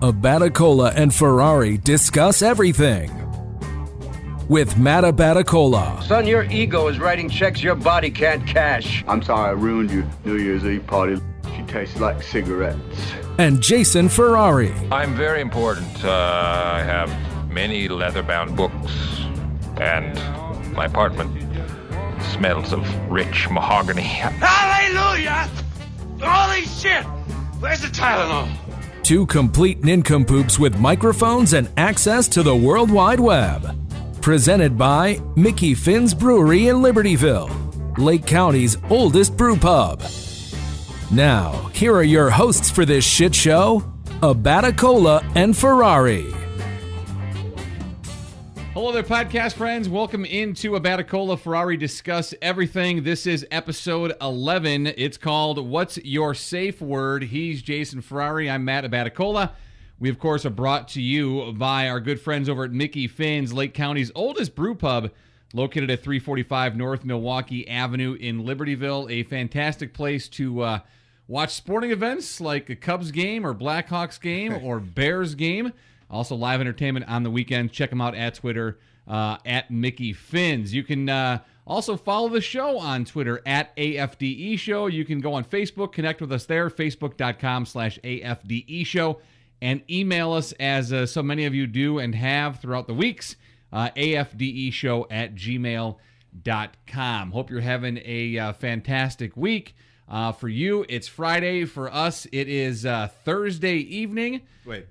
Abaticola and Ferrari discuss everything. With Matt Abaticola. Son, your ego is writing checks your body can't cash. I'm sorry I ruined your New Year's Eve party. She tastes like cigarettes. And Jason Ferrari. I'm very important. I have many leather-bound books, and my apartment smells of rich mahogany. Hallelujah! Holy shit! Where's the Tylenol? Two complete nincompoops with microphones and access to the World Wide Web. Presented by Mickey Finn's Brewery in Libertyville, Lake County's oldest brew pub. Now, here are your hosts for this shit show, Abaticola and Ferrari. Hello there, podcast friends. Welcome into Abaticola Ferrari Discuss Everything. This is episode 11. It's called What's Your Safe Word? He's Jason Ferrari. I'm Matt Abaticola. We, of course, are brought to you by our good friends over at Mickey Finn's, Lake County's oldest brew pub, located at 345 North Milwaukee Avenue in Libertyville. A fantastic place to watch sporting events like a Cubs game or Blackhawks game or Bears game. Also live entertainment on the weekend. Check them out at Twitter, at Mickey Finn's. You can also follow the show on Twitter at AFDE Show. You can go on Facebook, connect with us there, facebook.com/AFDE Show, and email us, as so many of you do and have throughout the weeks, afdeshow@gmail.com. Hope you're having a fantastic week. For you, it's Friday. For us, it is Thursday evening.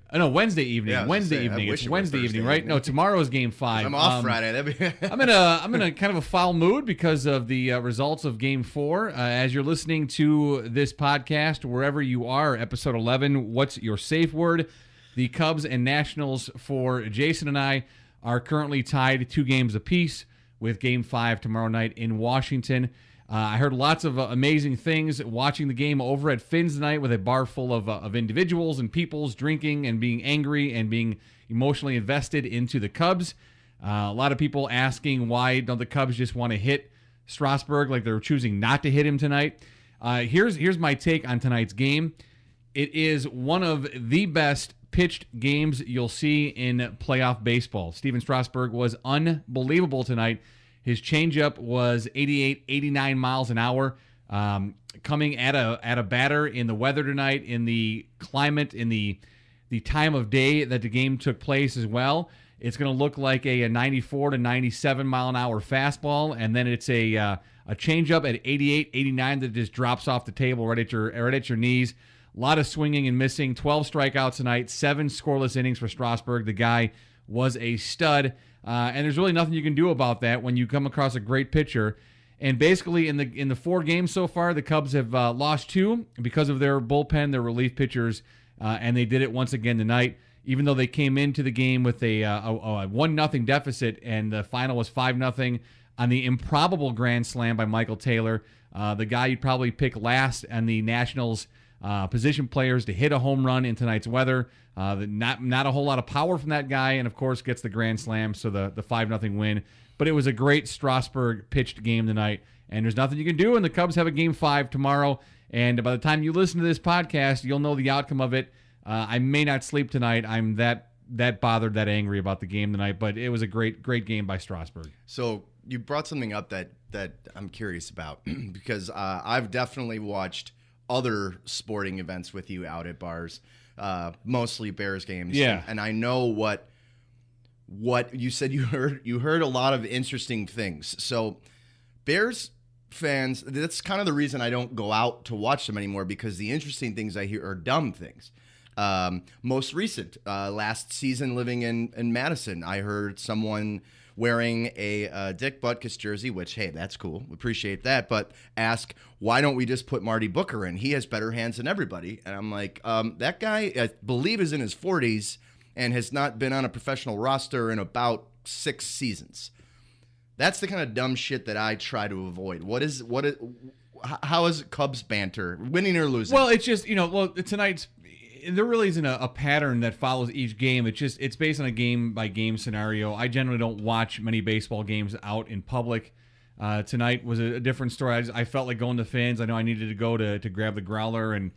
Wednesday evening. Yeah, Wednesday evening. It's Wednesday evening, right? No, tomorrow's Game 5. I'm off Friday. I'm in a kind of a foul mood because of the results of Game 4. As you're listening to this podcast, wherever you are, episode 11, What's Your Safe Word? The Cubs and Nationals for Jason and I are currently tied 2 games apiece with Game 5 tomorrow night in Washington. I heard lots of amazing things watching the game over at Finn's tonight with a bar full of individuals and peoples drinking and being angry and being emotionally invested into the Cubs. A lot of people asking why don't the Cubs just want to hit Strasburg like they're choosing not to hit him tonight. Here's my take on tonight's game. It is one of the best pitched games you'll see in playoff baseball. Steven Strasburg was unbelievable tonight. His changeup was 88, 89 miles an hour. Coming at a batter in the weather tonight, in the climate, in the time of day that the game took place as well. It's going to look like a 94 to 97 mile an hour fastball, and then it's a changeup at 88, 89 that just drops off the table right at your knees. A lot of swinging and missing. 12 strikeouts tonight, 7 scoreless innings for Strasburg. The guy was a stud. And there's really nothing you can do about that when you come across a great pitcher. And basically, in the 4 games so far, the Cubs have lost 2 because of their bullpen, their relief pitchers, and they did it once again tonight. Even though they came into the game with a 1-0 deficit, and the final was 5-0 on the improbable grand slam by Michael Taylor, the guy you'd probably pick last on the Nationals position players to hit a home run in tonight's weather. Not a whole lot of power from that guy, and of course gets the grand slam, so the 5-0 win. But it was a great Strasburg pitched game tonight, and there's nothing you can do, and the Cubs have a Game 5 tomorrow, and by the time you listen to this podcast, you'll know the outcome of it. I may not sleep tonight. I'm that bothered, that angry about the game tonight, but it was a great game by Strasburg. So you brought something up that I'm curious about because I've definitely watched other sporting events with you out at bars, mostly Bears games. Yeah. And I know what you said you heard a lot of interesting things. So Bears fans, that's kind of the reason I don't go out to watch them anymore, because the interesting things I hear are dumb things. Most recent, last season living in Madison, I heard someone wearing a Dick Butkus jersey, which, hey, that's cool. Appreciate that. But ask, why don't we just put Marty Booker in? He has better hands than everybody. And I'm like, that guy, I believe, is in his 40s and has not been on a professional roster in about 6 seasons. That's the kind of dumb shit that I try to avoid. How is Cubs banter, winning or losing? Well, it's just, tonight's, there really isn't a pattern that follows each game. It's based on a game-by-game scenario. I generally don't watch many baseball games out in public. Tonight was a different story. I felt like going to Finn's. I know I needed to go to grab the growler and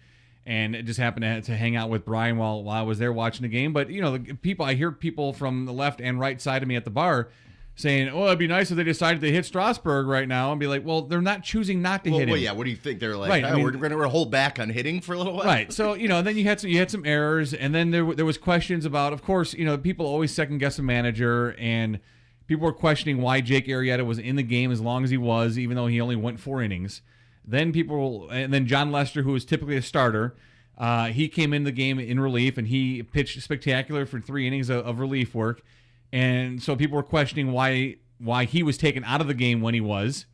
and it just happened to hang out with Brian while I was there watching the game. But I hear people from the left and right side of me at the bar saying, "Oh, it'd be nice if they decided to hit Strasburg right now," and be like, "Well, they're not choosing not to hit him." Well, yeah. What do you think? They're like, Right, I mean, we're going to hold back on hitting for a little while, right? So then you had some errors, and then there was questions about, of course, people always second guess a manager, and people were questioning why Jake Arrieta was in the game as long as he was, even though he only went 4 innings. And then John Lester, who was typically a starter, he came in the game in relief, and he pitched spectacular for 3 innings of relief work. And so people were questioning why he was taken out of the game when he was.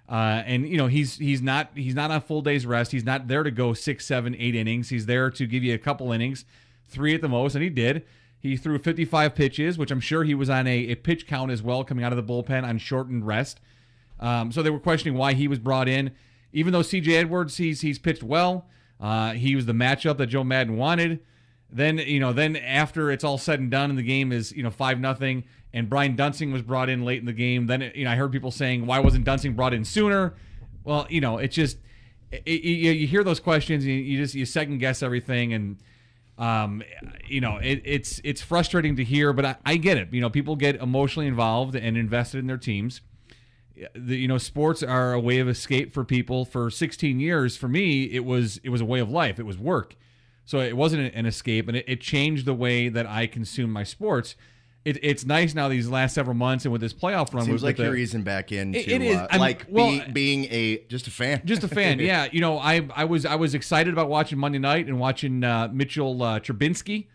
And he's not on full day's rest. He's not there to go 6, 7, 8 innings. He's there to give you a couple innings, 3 at the most, and he did. He threw 55 pitches, which I'm sure he was on a pitch count as well coming out of the bullpen on shortened rest. So they were questioning why he was brought in. Even though C.J. Edwards, he's pitched well. He was the matchup that Joe Madden wanted. Then after it's all said and done and the game is 5-0, and Brian Dunsing was brought in late in the game. Then I heard people saying, why wasn't Dunsing brought in sooner? Well, it's just you hear those questions and you second guess everything, and it's frustrating to hear, but I get it. People get emotionally involved and invested in their teams. Sports are a way of escape for people. For 16 years, for me, it was a way of life. It was work. So it wasn't an escape, and it changed the way that I consume my sports. It's nice now these last several months, and with this playoff run, seems like you're easing back into it is. Being just a fan. Just a fan, yeah. I was excited about watching Monday night and watching Mitchell Trubinsky.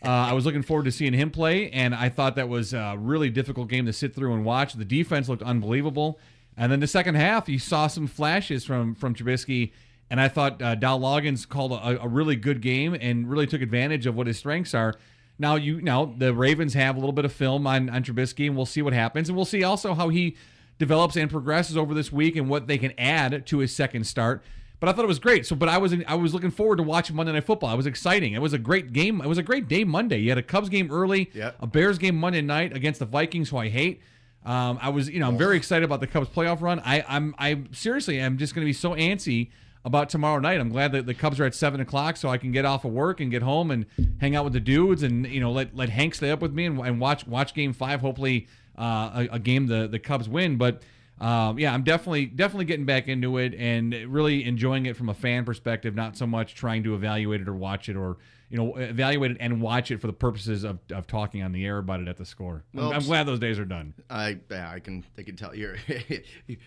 I was looking forward to seeing him play, and I thought that was a really difficult game to sit through and watch. The defense looked unbelievable, and then the second half, you saw some flashes from Trubisky. And I thought Dow Loggins called a really good game and really took advantage of what his strengths are. Now the Ravens have a little bit of film on Trubisky, and we'll see what happens. And we'll see also how he develops and progresses over this week and what they can add to his second start. But I thought it was great. But I was looking forward to watching Monday Night Football. It was exciting. It was a great game. It was a great day Monday. You had a Cubs game early, a Bears game Monday night against the Vikings, who I hate. I'm very excited about the Cubs playoff run. I seriously am just going to be so antsy about tomorrow night. I'm glad that the Cubs are at 7:00, so I can get off of work and get home and hang out with the dudes, and let Hank stay up with me and watch Game 5. Hopefully, a game the Cubs win. But I'm definitely getting back into it and really enjoying it from a fan perspective, not so much trying to evaluate it or watch it, or evaluate it and watch it for the purposes of talking on the air about it at the score. Well, I'm glad those days are done. I can tell you're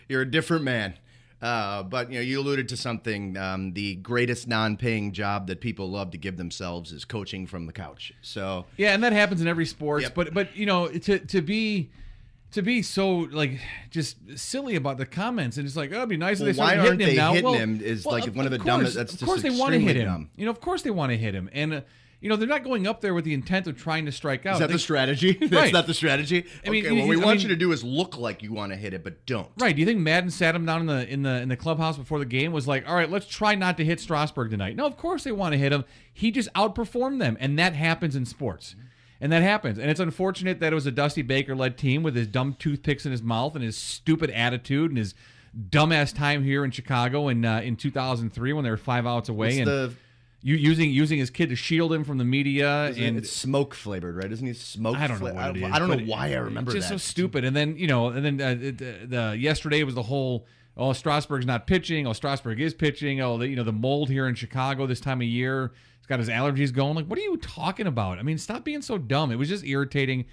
a different man. But you alluded to something. The greatest non-paying job that people love to give themselves is coaching from the couch. So yeah, and that happens in every sport. Yep. But to be so just silly about the comments, and it's like, oh, it'd be nice if they started hitting him now. Hitting him is one of the dumbest. That's of course just they want to hit him. Dumb. Of course they want to hit him, and they're not going up there with the intent of trying to strike out. Is that the strategy? That's not the strategy. Okay, what we want you to do is look like you want to hit it, but don't. Right? Do you think Madden sat him down in the clubhouse before the game, was like, all right, let's try not to hit Strasburg tonight? No, of course they want to hit him. He just outperformed them, and that happens in sports. And that happens. And it's unfortunate that it was a Dusty Baker-led team with his dumb toothpicks in his mouth and his stupid attitude and his dumbass time here in Chicago in 2003 when they were 5 outs away. Using his kid to shield him from the media. It's smoke flavored, right? Isn't he smoke? I don't know what it is. I don't know why I remember that. It's just so stupid. And then, yesterday was the whole, Strasburg's not pitching. Strasburg is pitching. The mold here in Chicago this time of year. Got his allergies going. Like, what are you talking about? I mean, stop being so dumb. It was just irritating.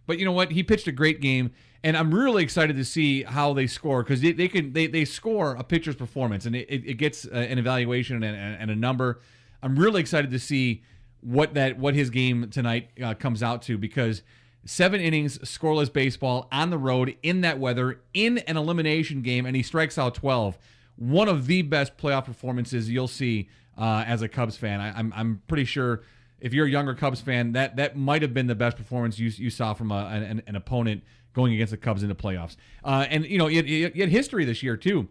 But you know what? He pitched a great game, and I'm really excited to see how they score, because they score a pitcher's performance, and it gets an evaluation and a number. I'm really excited to see what his game tonight comes out to, because 7 innings, scoreless baseball on the road in that weather in an elimination game, and he strikes out 12. One of the best playoff performances you'll see. As a Cubs fan, I'm pretty sure if you're a younger Cubs fan, that might have been the best performance you saw from an opponent going against the Cubs in the playoffs. And you had history this year too.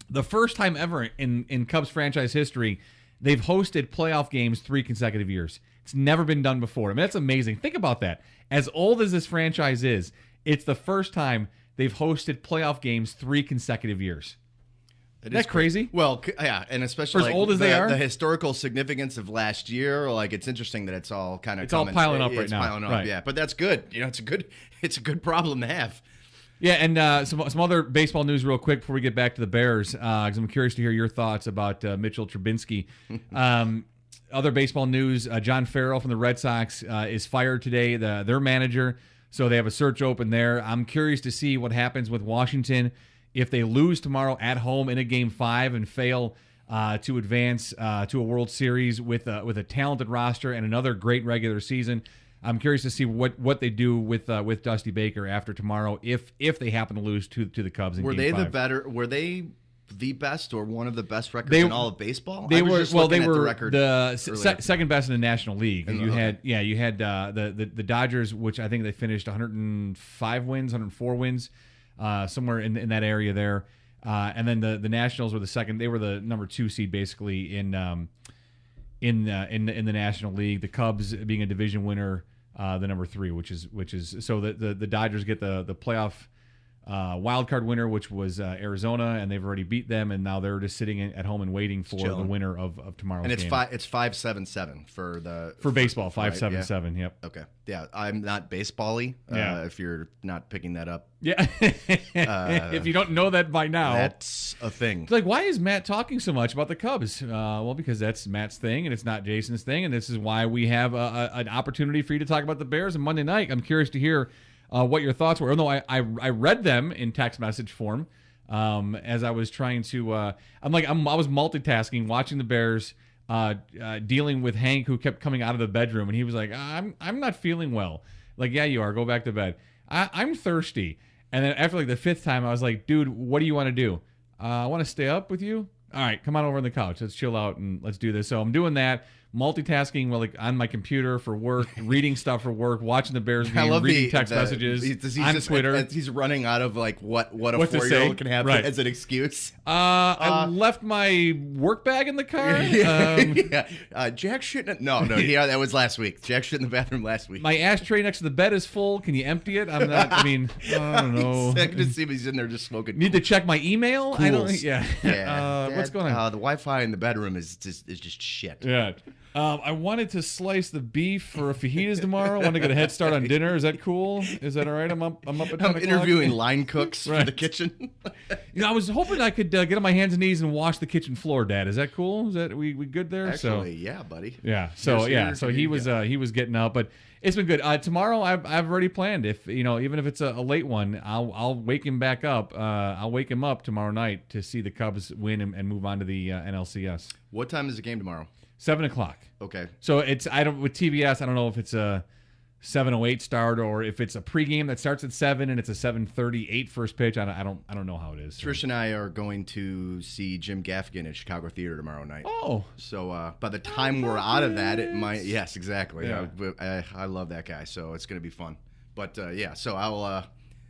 The first time ever in Cubs franchise history, they've hosted playoff games 3 consecutive years. It's never been done before. I mean, that's amazing. Think about that. As old as this franchise is, it's the first time they've hosted playoff games 3 consecutive years. It Isn't that crazy? Well, yeah, and especially For as old as they are? the historical significance of last year. Like, it's interesting that it's all kind of It's all piling up right now. Piling up, Right. yeah. But that's good. It's a good problem to have. Yeah, and some other baseball news real quick before we get back to the Bears, because I'm curious to hear your thoughts about Mitchell Trubisky. Other baseball news, John Farrell from the Red Sox is fired today, their manager, so they have a search open there. I'm curious to see what happens with Washington if they lose tomorrow at home in a Game 5 and fail to advance to a World Series with a talented roster and another great regular season. I'm curious to see what they do with Dusty Baker after tomorrow if they happen to lose to the Cubs in Game 5. Were they the best or one of the best records in all of baseball? They were the second best in the National League. You had the Dodgers, which I think they finished 105 wins, 104 wins, somewhere in that area there. And then the Nationals were the second. They were the number 2 seed basically in the National League. The Cubs being a division winner, the number 3, which is so the Dodgers get the playoff wild card winner, which was Arizona, and they've already beat them, and now they're just sitting at home and waiting for the winner of tomorrow's game. And it's 5-7-7 for baseball. 5-7-7. Right, yeah. Yep. Okay. Yeah, I'm not baseball-y. Yeah. If you're not picking that up. Yeah. If you don't know that by now, that's a thing. It's like, why is Matt talking so much about the Cubs? Well, because that's Matt's thing, and it's not Jason's thing, and this is why we have an opportunity for you to talk about the Bears on Monday night. I'm curious to hear what your thoughts were. Although I read them in text message form as I was trying to. I was multitasking, watching the Bears, dealing with Hank, who kept coming out of the bedroom, and he was like, "I'm not feeling well." Like, yeah, you are. Go back to bed. I'm thirsty. And then after like the 5th time, I was like, "Dude, what do you want to do? I want to stay up with you. All right, come on over on the couch. Let's chill out and let's do this." So I'm doing that. Multitasking while on my computer for work, reading stuff for work, watching the Bears game, reading text messages on Twitter. He's running out of like what a 4-year-old can have as an excuse. I left my work bag in the car. Jack shit. That was last week. Jack shit in the bathroom last week. My ashtray next to the bed is full. Can you empty it? I'm not. I mean, I don't know. I can just see him. He's in there just smoking. Need to check my email. Cools. I don't. Yeah. What's going on? The Wi-Fi in the bedroom is just shit. Yeah. I wanted to slice the beef for fajitas tomorrow. I want to get a head start on dinner. Is that cool? Is that all right? I'm up at 10 o'clock. I'm interviewing line cooks for the kitchen. I was hoping I could get on my hands and knees and wash the kitchen floor, Dad. Is that cool? Is that we good there? Actually, yeah, buddy. Yeah. So he was getting up, but it's been good. Tomorrow I've already planned. If even if it's a late one, I'll wake him back up. I'll wake him up tomorrow night to see the Cubs win and move on to the NLCS. What time is the game tomorrow? 7 o'clock. Okay. So with TBS, I don't know if it's a 7:08 start or if it's a pregame that starts at 7 and it's a 7:38 first pitch. I don't know how it is. Trish and I are going to see Jim Gaffigan at Chicago Theater tomorrow night. Oh. So by the time we're out of that, it might. Yes, exactly. Yeah. I love that guy, so it's going to be fun. But so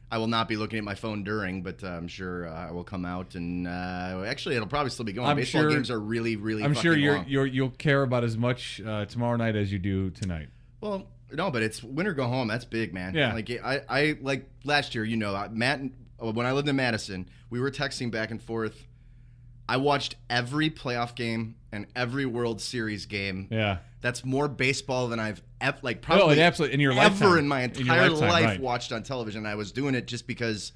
I will not be looking at my phone during, but I'm sure I will come out and actually it'll probably still be going. Baseball games are really, really. I'm sure long. you'll care about as much tomorrow night as you do tonight. Well, no, but it's win or go home. That's big, man. Yeah. Like I like last year. Matt, when I lived in Madison, we were texting back and forth. I watched every playoff game and every World Series game. Yeah. That's more baseball than I've probably absolutely in your ever lifetime. in my entire life right. watched on television. I was doing it just because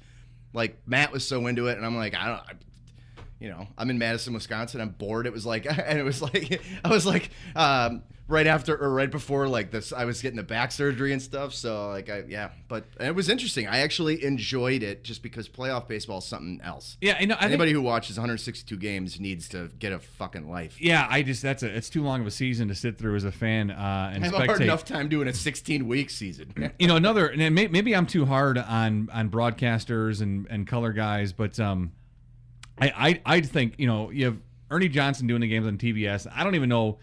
like Matt was so into it, and I'm like, I'm in Madison, Wisconsin. I'm bored. It was like, and it was like, I was like, right after or right before like this, I was getting the back surgery and stuff. So like, but it was interesting. I actually enjoyed it just because playoff baseball is something else. Yeah, Anybody who watches 162 games needs to get a fucking life. Yeah, it's too long of a season to sit through as a fan and I have spectate. a hard enough time doing a 16-week season. Maybe I'm too hard on broadcasters and color guys, but I think you have Ernie Johnson doing the games on TBS. I don't even know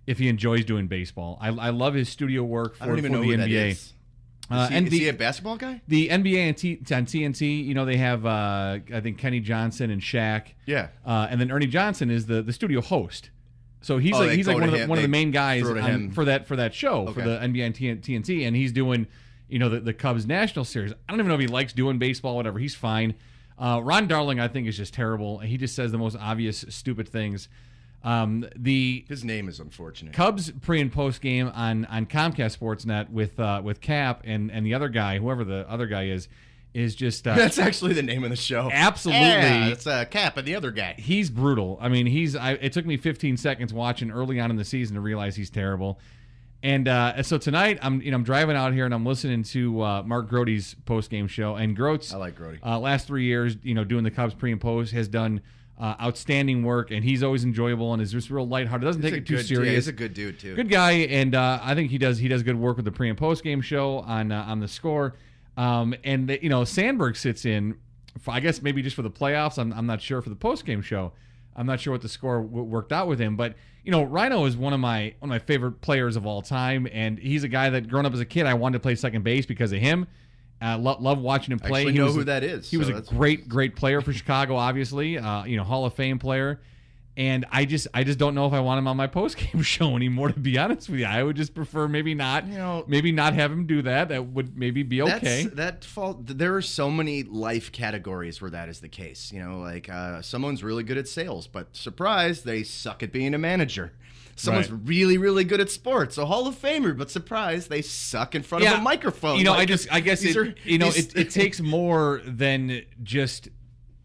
if he enjoys doing baseball. I love his studio work for the NBA. That is. Is he a basketball guy? The NBA on TNT, they have I think Kenny Johnson and Shaq. Yeah. And then Ernie Johnson is the studio host. So he's one of the main guys for that show for the NBA and TNT, and he's doing the Cubs National Series. I don't even know if he likes doing baseball, whatever. He's fine. Ron Darling, I think, is just terrible. He just says the most obvious, stupid things. His name is unfortunate. Cubs pre and post game on Comcast Sportsnet with Cap and the other guy, whoever the other guy is just that's actually the name of the show. Absolutely, yeah, it's Cap and the other guy. He's brutal. I mean, it took me 15 seconds watching early on in the season to realize he's terrible. And so tonight I'm driving out here and I'm listening to Mark Grote's post game show. And Grote's, I like Grote. Last 3 years, doing the Cubs pre and post, has done outstanding work, and he's always enjoyable and is just real lighthearted. Doesn't take it too serious. Yeah, he's a good dude too. Good guy, and I think he does good work with the pre and post game show on the Score. Sandberg sits in, for, I guess maybe just for the playoffs. I'm not sure for the post game show. I'm not sure what the Score worked out with him, but Rhino is one of my favorite players of all time, and he's a guy that growing up as a kid I wanted to play second base because of him. Love watching him play. I actually know who that is. He was a great player for Chicago, obviously. Hall of Fame player. And I just don't know if I want him on my post game show anymore. To be honest with you, I would just prefer maybe not have him do that. That would maybe be okay. There are so many life categories where that is the case. Someone's really good at sales, but surprise, they suck at being a manager. Someone's really, really good at sports, a Hall of Famer, but surprise, they suck in front of a microphone. I guess it takes more than just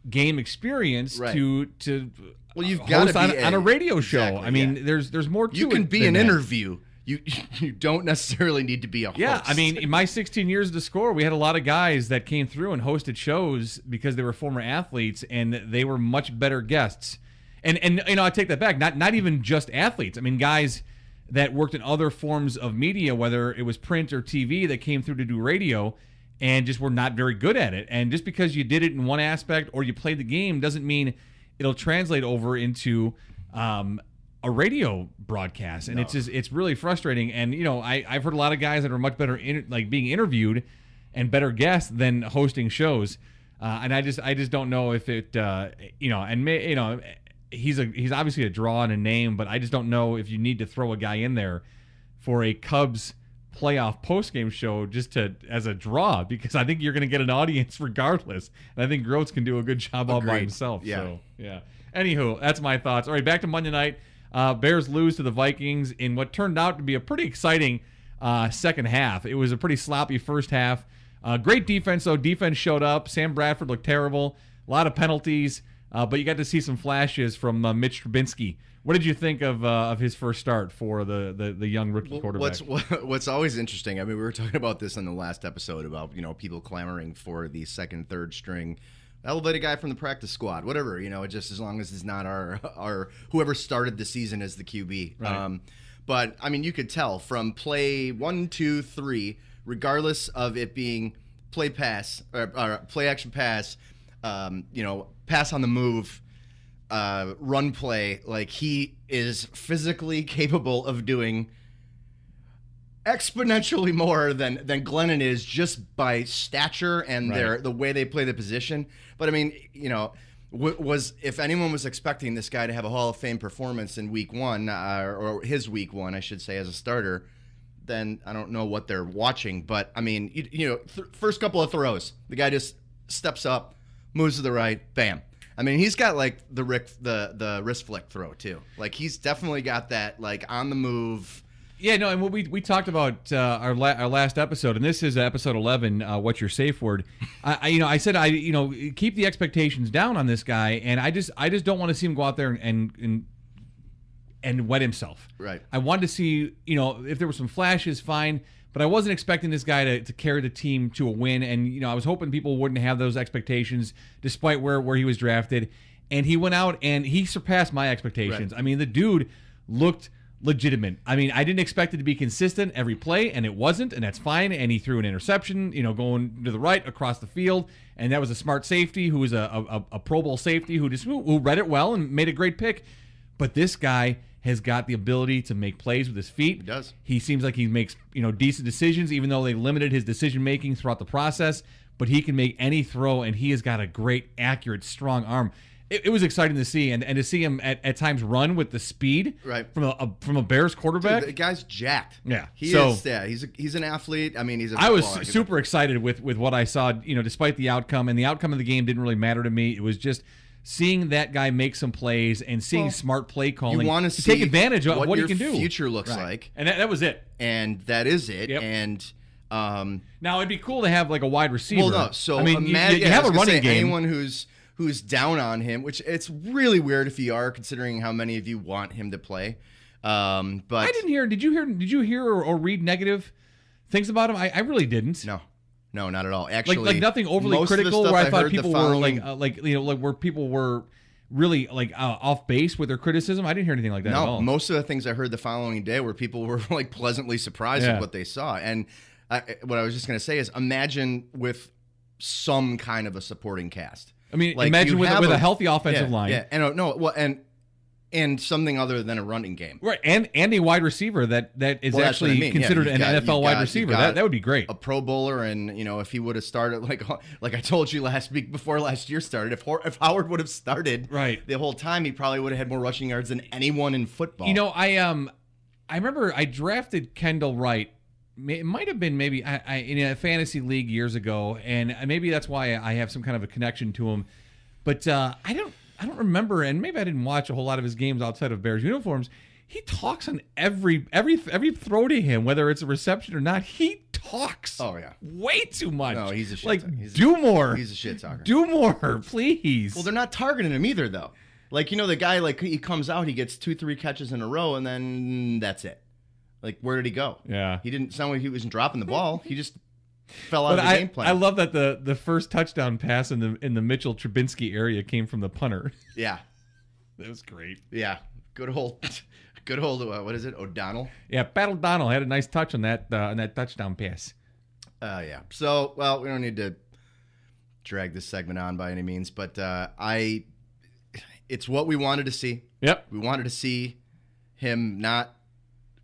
game experience to well, you've got to be on a radio show. Exactly, I mean, there's more to it. You can be an interview. You don't necessarily need to be a host. Yeah, I mean, in my 16 years at the Score, we had a lot of guys that came through and hosted shows because they were former athletes, and they were much better guests. And I take that back. Not even just athletes. I mean, guys that worked in other forms of media, whether it was print or TV, that came through to do radio and just were not very good at it. And just because you did it in one aspect or you played the game doesn't mean it'll translate over into a radio broadcast. And it's really frustrating. And I've heard a lot of guys that are much better being interviewed and better guests than hosting shows. And I just don't know if it he's obviously a draw and a name, but I just don't know if you need to throw a guy in there for a Cubs playoff postgame show just as a draw, because I think you're going to get an audience regardless. And I think Groats can do a good job all by himself. Yeah. So, yeah. Anywho, that's my thoughts. All right, back to Monday night. Bears lose to the Vikings in what turned out to be a pretty exciting second half. It was a pretty sloppy first half. Great defense, though. Defense showed up. Sam Bradford looked terrible. A lot of penalties. But you got to see some flashes from Mitch Trubinsky. What did you think of his first start for the young rookie quarterback? What's always interesting, I mean, we were talking about this in the last episode about, people clamoring for the second, third string, elevate a guy from the practice squad, whatever, just as long as it's not our whoever started the season as the QB. Right. But, I mean, you could tell from play 1, 2, 3, regardless of it being play pass, or play action pass, pass on the move, run play, he is physically capable of doing exponentially more than Glennon is just by stature and the way they play the position. But I mean, if anyone was expecting this guy to have a Hall of Fame performance in week one, or his week one, I should say, as a starter, then I don't know what they're watching. But I mean, first couple of throws, the guy just steps up, moves to the right, bam. I mean, he's got the wrist flick throw too. He's definitely got that on the move. Yeah, no, and what we talked about our last episode, and this is episode 11. What's your safe word? I said keep the expectations down on this guy, and I just don't want to see him go out there and wet himself. Right. I wanted to see if there were some flashes, fine. But I wasn't expecting this guy to carry the team to a win, and I was hoping people wouldn't have those expectations, despite where he was drafted. And he went out and he surpassed my expectations. Right. I mean, the dude looked legitimate. I mean, I didn't expect it to be consistent every play, and it wasn't, and that's fine. And he threw an interception, going to the right across the field, and that was a smart safety who was a Pro Bowl safety who read it well and made a great pick. But this guy has got the ability to make plays with his feet. He does. He seems like he makes decent decisions, even though they limited his decision making throughout the process. But he can make any throw, and he has got a great, accurate, strong arm. it was exciting to see, and to see him at times run with the speed from a Bears quarterback. Dude, the guy's jacked. Yeah, he is. Yeah, he's an athlete. I mean, I was super excited with what I saw. Despite the outcome, and the outcome of the game didn't really matter to me. It was just seeing that guy make some plays and seeing smart play calling. You want to take advantage of what he can do. Your future looks like, and that was it. And that is it. Yep. And now it'd be cool to have like a wide receiver. Well, no. So I mean, you have a running game. Anyone who's down on him, which it's really weird if you are, considering how many of you want him to play. But I didn't hear. Did you hear or read negative things about him? I really didn't. No, not at all. Actually, like nothing overly critical. Where I thought people were where people were really off base with their criticism. I didn't hear anything like that at all. Most of the things I heard the following day were people were like pleasantly surprised with what they saw. And what I was just going to say is, imagine with some kind of a supporting cast. I mean, imagine with a healthy offensive line. Yeah, and something other than a running game. Right, and a wide receiver that is actually considered an NFL wide receiver. That would be great. A Pro Bowler, and if he would have started like I told you last week before last year started, if Howard would have started the whole time, he probably would have had more rushing yards than anyone in football. I remember I drafted Kendall Wright. It might have been maybe in a fantasy league years ago, and maybe that's why I have some kind of a connection to him. But I don't remember, and maybe I didn't watch a whole lot of his games outside of Bears uniforms. He talks on every throw to him, whether it's a reception or not. He talks. Oh yeah, way too much. No, he's a shit. Do more. He's a shit talker. Do more, please. Well, they're not targeting him either, though. The guy, he comes out, he gets 2-3 catches in a row, and then that's it. Where did he go? Yeah. He didn't sound like he wasn't dropping the ball. He just fell out of the game plan. I love that the first touchdown pass in the Mitchell Trubinsky area came from the punter. Yeah. That was great. Yeah. Good old what is it? O'Donnell? Yeah, Pat O'Donnell had a nice touch on that touchdown pass. Yeah. So, we don't need to drag this segment on by any means, but it's what we wanted to see. Yep. We wanted to see him not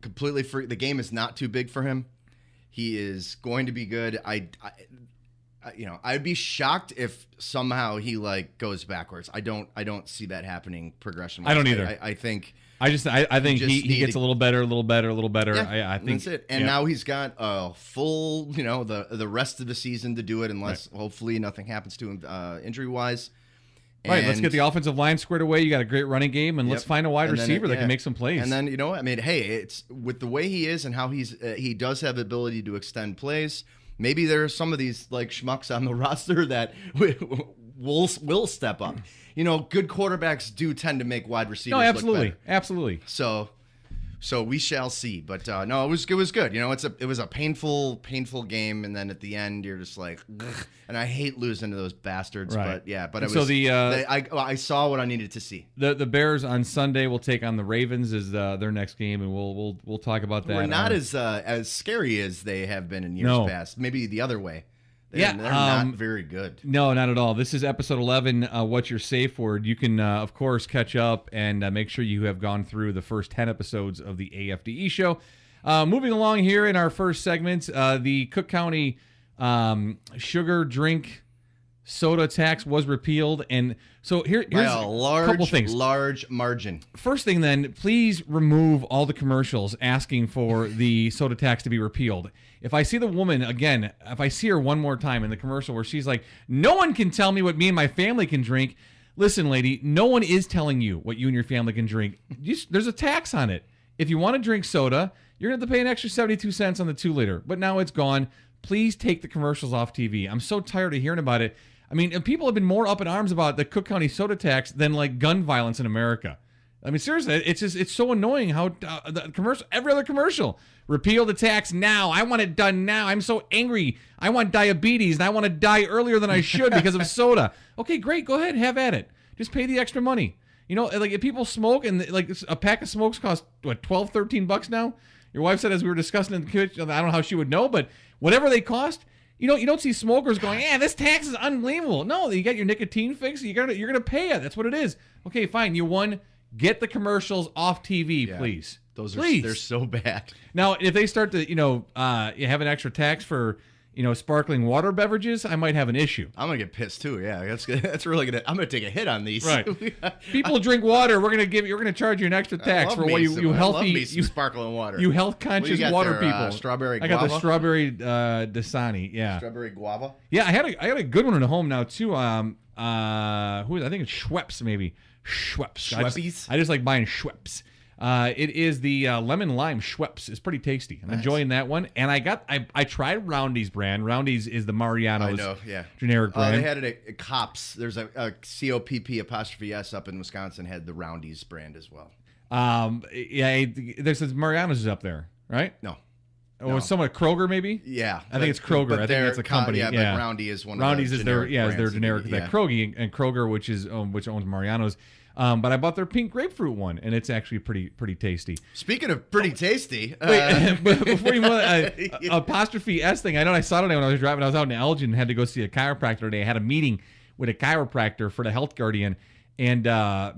completely free. The game is not too big for him. He is going to be good. I'd be shocked if somehow he goes backwards. I don't see that happening progression. I don't either. I think he gets a little better. Yeah, I think that's it. And now he's got a full, the rest of the season to do it, unless hopefully nothing happens to him injury wise. Right, let's get the offensive line squared away. You got a great running game, and let's find a wide receiver that can make some plays. And then it's with the way he is and how he does have the ability to extend plays. Maybe there are some of these schmucks on the roster that will step up. Good quarterbacks do tend to make wide receivers. No, absolutely, look better. Absolutely. So we shall see. But no, it was good. It was a painful game, and then at the end you're just like, ugh. And I hate losing to those bastards. Right. But it was. I saw what I needed to see. The Bears on Sunday will take on the Ravens as their next game, and we'll talk about that. We're not as scary as they have been in years past. Maybe the other way. They're not very good. No, not at all. This is episode 11, What's Your Safe Word? You can, of course, catch up and make sure you have gone through the first 10 episodes of the AFDE show. Moving along here in our first segment, the Cook County sugar drink soda tax was repealed. And so here's a couple things. Large margin. First thing then, please remove all the commercials asking for the soda tax to be repealed. If I see the woman again, if I see her one more time in the commercial where she's like, no one can tell me what me and my family can drink. Listen, lady, no one is telling you what you and your family can drink. There's a tax on it. If you want to drink soda, you're going to have to pay an extra 72 cents on the 2-liter. But now it's gone. Please take the commercials off TV. I'm so tired of hearing about it. I mean, people have been more up in arms about the Cook County soda tax than gun violence in America. I mean, seriously, it's so annoying how the commercial, every other commercial, repeal the tax now. I want it done now. I'm so angry. I want diabetes, and I want to die earlier than I should because of soda. Okay, great. Go ahead. Have at it. Just pay the extra money. If people smoke, and a pack of smokes costs, what, $12, $13 now? Your wife said as we were discussing in the kitchen, I don't know how she would know, but whatever they cost, you don't see smokers going, this tax is unbelievable. No, you got your nicotine fix. You're gonna pay it. That's what it is. Okay, fine. You won. Get the commercials off TV, please. They're so bad. Now, if they start to, you have an extra tax for, sparkling water beverages, I might have an issue. I'm gonna get pissed too. Yeah, that's really gonna. I'm gonna take a hit on these. Right. People drink water. We're gonna charge you an extra tax for what you I love me some you sparkling water. You health conscious water there, people. Strawberry I guava. got the strawberry Dasani. Yeah. Strawberry guava. Yeah, I had a good one at home now too. I think it's Schweppes maybe. Schweppes. Schweppes? I just like buying Schweppes. It is the lemon lime Schweppes. It's pretty tasty. I'm enjoying that one. And I tried Roundy's brand. Roundy's is the Mariano's generic brand. They had it at Cops. There's a COPP''S up in Wisconsin had the Roundy's brand as well. There's Mariano's is up there, right? No. Oh, no. Someone Kroger maybe? Yeah. I think it's Kroger. I think that's a company. But Roundy is one Roundy's of the generic brands. is their generic. That Kroger, which owns Mariano's. But I bought their pink grapefruit one, and it's actually pretty tasty. Speaking of pretty tasty, wait, before you move apostrophe S thing, I know I saw it when I was driving. I was out in Elgin and had to go see a chiropractor today. I had a meeting with a chiropractor for the Health Guardian and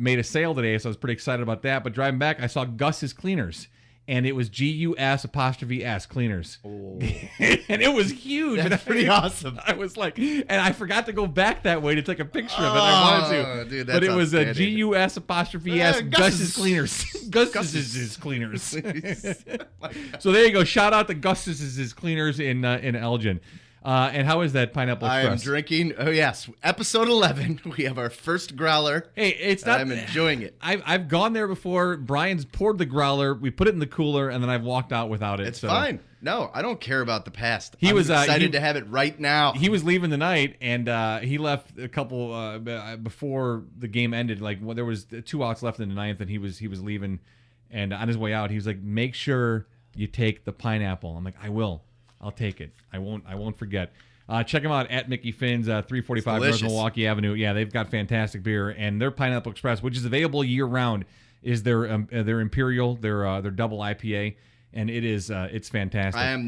made a sale today, so I was pretty excited about that. But driving back, I saw Gus's Cleaners. And it was GUS''S Cleaners. Oh. And it was huge. That's pretty awesome. I was like, and I forgot to go back that way to take a picture of it. I wanted to. Dude, but it was a GUS''S Gus's Cleaners. Gus's Cleaners. So there you go. Shout out to Gus's Cleaners in Elgin. And how is that Pineapple Express? I am drinking. Oh yes, episode 11. We have our first growler. Hey, it's not. I'm enjoying it. I've gone there before. Brian's poured the growler. We put it in the cooler, and then I've walked out without it. It's fine. No, I don't care about the past. I'm excited to have it right now. He was leaving the night, and he left a couple before the game ended. Like there was 2 outs left in the ninth, and he was leaving. And on his way out, he was like, "Make sure you take the pineapple." I'm like, "I will. I'll take it. I won't forget." Check them out at Mickey Finn's, 345 North Milwaukee Avenue. Yeah, they've got fantastic beer, and their Pineapple Express, which is available year round, is their Imperial, their double IPA, and it's fantastic. I am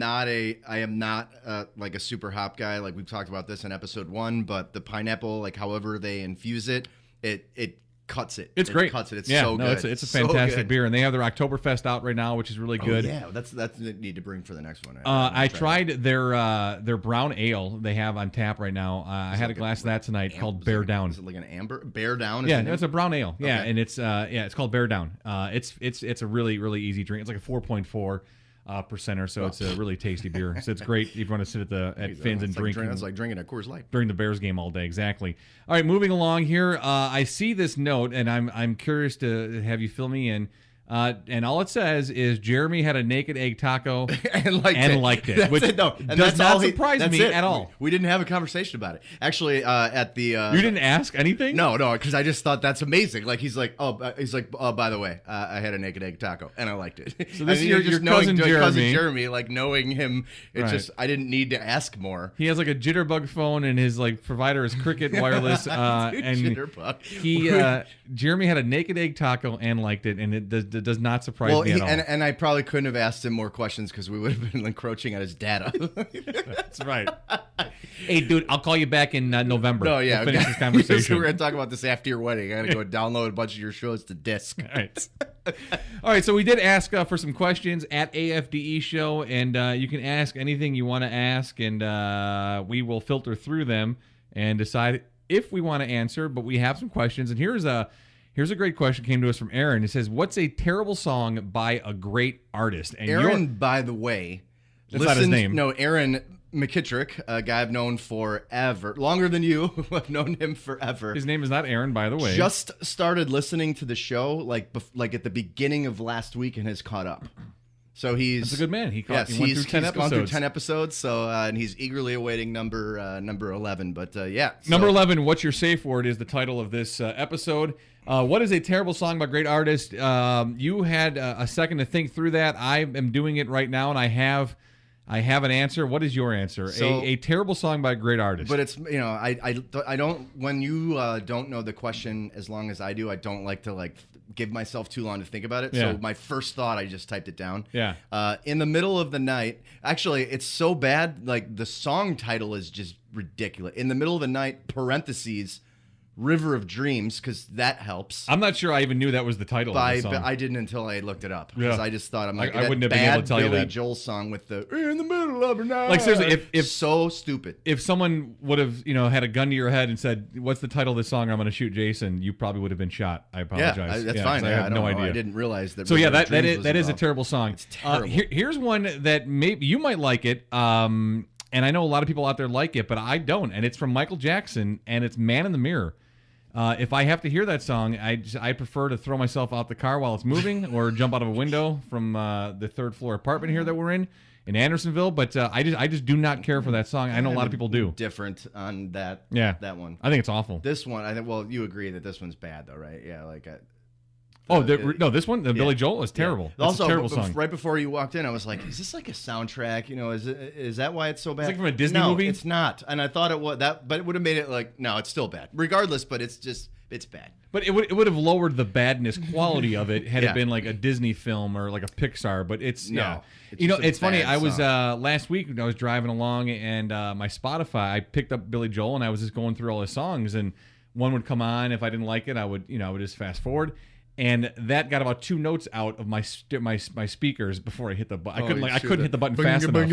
not like a super hop guy. Like we've talked about this in episode 1, but the pineapple, like however they infuse it cuts it. It's great. Cuts it. It's so good. It's a fantastic beer, and they have their Oktoberfest out right now, which is really good. Oh, yeah, that's the need to bring for the next one. I tried their brown ale they have on tap right now. I had a glass of that tonight called Bear Down. Is it like an amber? Bear Down? Yeah, it's a brown ale. Yeah, and it's called Bear Down. It's a really really easy drink. It's like a 4.4. Percenter, so it's a really tasty beer. So it's great if you want to sit at Finn's and drink. It's like drinking a Coors Light during the Bears game all day. Exactly. All right, moving along here. I see this note, and I'm curious to have you fill me in. And all it says is Jeremy had a naked egg taco and liked it. Which does not surprise me at all. We didn't have a conversation about it. Actually, at the you didn't ask anything? No, because I just thought that's amazing. Like he's like, by the way, I had a naked egg taco and I liked it. So this is your cousin Jeremy, like knowing him, it's just I didn't need to ask more. He has like a jitterbug phone and his like provider is Cricket Wireless. And jitterbug. Jeremy had a naked egg taco and liked it, and it does not surprise me at all. And I probably couldn't have asked him more questions because we would have been encroaching on his data. That's right. Hey, dude, I'll call you back in November. No, yeah. We'll finish this conversation. We're going to talk about this after your wedding. I got to go download a bunch of your shows to disc. All right. All right, so we did ask for some questions at AFDE Show, and you can ask anything you want to ask, and we will filter through them and decide if we want to answer, but we have some questions, and here's a great question came to us from Aaron. It says, "What's a terrible song by a great artist?" And Aaron, by the way, that's not his name. No, Aaron McKittrick, a guy I've known forever, longer than you. I've known him forever. His name is not Aaron, by the way. Just started listening to the show like at the beginning of last week and has caught up. So that's a good man. He went through 10 episodes. Gone through 10 episodes. So and he's eagerly awaiting number 11. But yeah, number 11. What's your safe word is the title of this episode. What is a terrible song by a great artist? You had a second to think through that. I am doing it right now, and I have an answer. What is your answer? So, a terrible song by a great artist. But it's I don't when you don't know the question as long as I do. I don't like to give myself too long to think about it. Yeah. So my first thought, I just typed it down. Yeah. In the middle of the night. Actually, it's so bad. Like the song title is just ridiculous. In the middle of the night. Parentheses. River of Dreams, because that helps. I'm not sure I even knew that was the title of the song. I didn't until I looked it up. Because Yeah. I just thought, I'm like, I that wouldn't have been bad able to tell you Billy that. Joel song with the in the middle of the night. Like, seriously, if so stupid. if someone would have, had a gun to your head and said, "What's the title of this song? I'm going to shoot Jason," you probably would have been shot. I apologize. That's fine. 'cause I I had don't no know. idea. I didn't realize that. So yeah, River of that Dreams is was that is a involved. terrible song. It's terrible. Here's one that maybe you might like it, and I know a lot of people out there like it, but I don't. And it's from Michael Jackson, and it's "Man in the Mirror." If I have to hear that song, I prefer to throw myself out the car while it's moving, or jump out of a window from the third floor apartment here that we're in Andersonville. But I just do not care for that song. I know a lot of people do. Different on that. Yeah, that one. I think it's awful. This one, I think. Well, you agree that this one's bad, though, right? Yeah, like. No, this one, the Billy Joel, is terrible. Yeah. That's Also, a terrible song. right before you walked in, I was like, "Is this like a soundtrack? Is that why it's so bad?" It's like from a Disney no, movie? it's not. And I thought it was that, but it would have made it like, no, it's still bad, regardless. But it's bad. But it would have lowered the badness quality of it had Yeah. it been like a Disney film or like a Pixar. But it's No, yeah. it's just a It's funny. bad I was song. last week when I was driving along and my Spotify, I picked up Billy Joel and I was just going through all his songs, and one would come on. If I didn't like it, I would just fast forward. And that got about 2 notes out of my speakers before I hit the button. I couldn't hit the button fast enough. I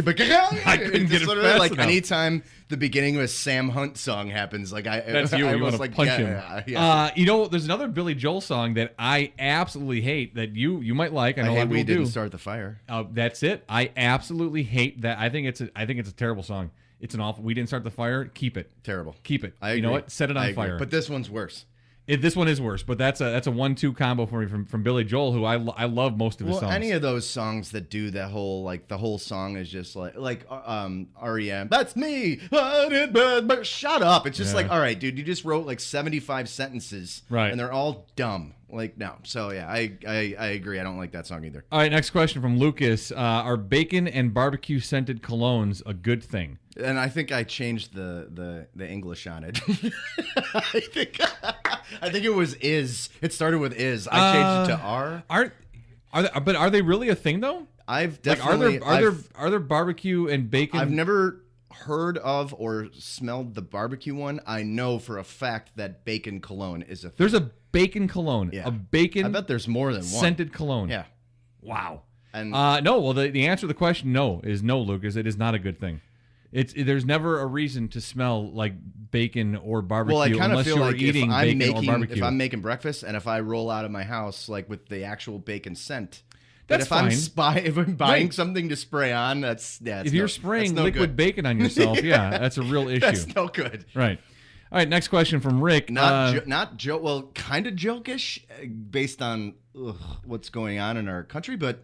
couldn't get it fast like enough. anytime the beginning of a Sam Hunt song happens, like That's you. I You was want to like, punch yeah, him. yeah. There's another Billy Joel song that I absolutely hate that you might like. I know a lot of we people didn't do. start the fire. That's it. I absolutely hate that. I think it's a terrible song. It's an awful. We didn't start the fire. Keep it. Terrible. Keep it. I You know agree. what? Set it I on agree. fire. But this one's worse. This one is worse. But that's a 1-2 combo for me from Billy Joel, who I love most of his Well, songs. any of those songs that do that whole the whole song is just like REM. That's me. But shut up. It's just Yeah. like, all right, dude, you just wrote like 75 sentences, Right. And they're all dumb. Like, no. So yeah, I agree. I don't like that song either. All right, next question from Lucas. Are bacon and barbecue scented colognes a good thing? And I think I changed the English on it. I think it was is. It started with is. I changed it to are. Are they really a thing though? I've Like, definitely. are there barbecue and bacon? I've never heard of or smelled the barbecue one. I know for a fact that bacon cologne is a thing. There's a bacon cologne. Yeah. A bacon I bet there's more than one. scented cologne. Yeah. Wow. And No. Well, the answer to the question is no, Lucas. It is not a good thing. There's never a reason to smell like bacon or barbecue well, I kind of unless feel you're like if eating I'm bacon or barbecue. if I'm making breakfast and if I roll out of my house like with the actual bacon scent. That's but fine. if I'm buying Right. something to spray on, that's if you're spraying no liquid good. bacon on yourself, yeah, that's a real issue. That's no good. Right. All right. Next question from Rick. Not joke. Well, kind of jokish based on what's going on in our country, but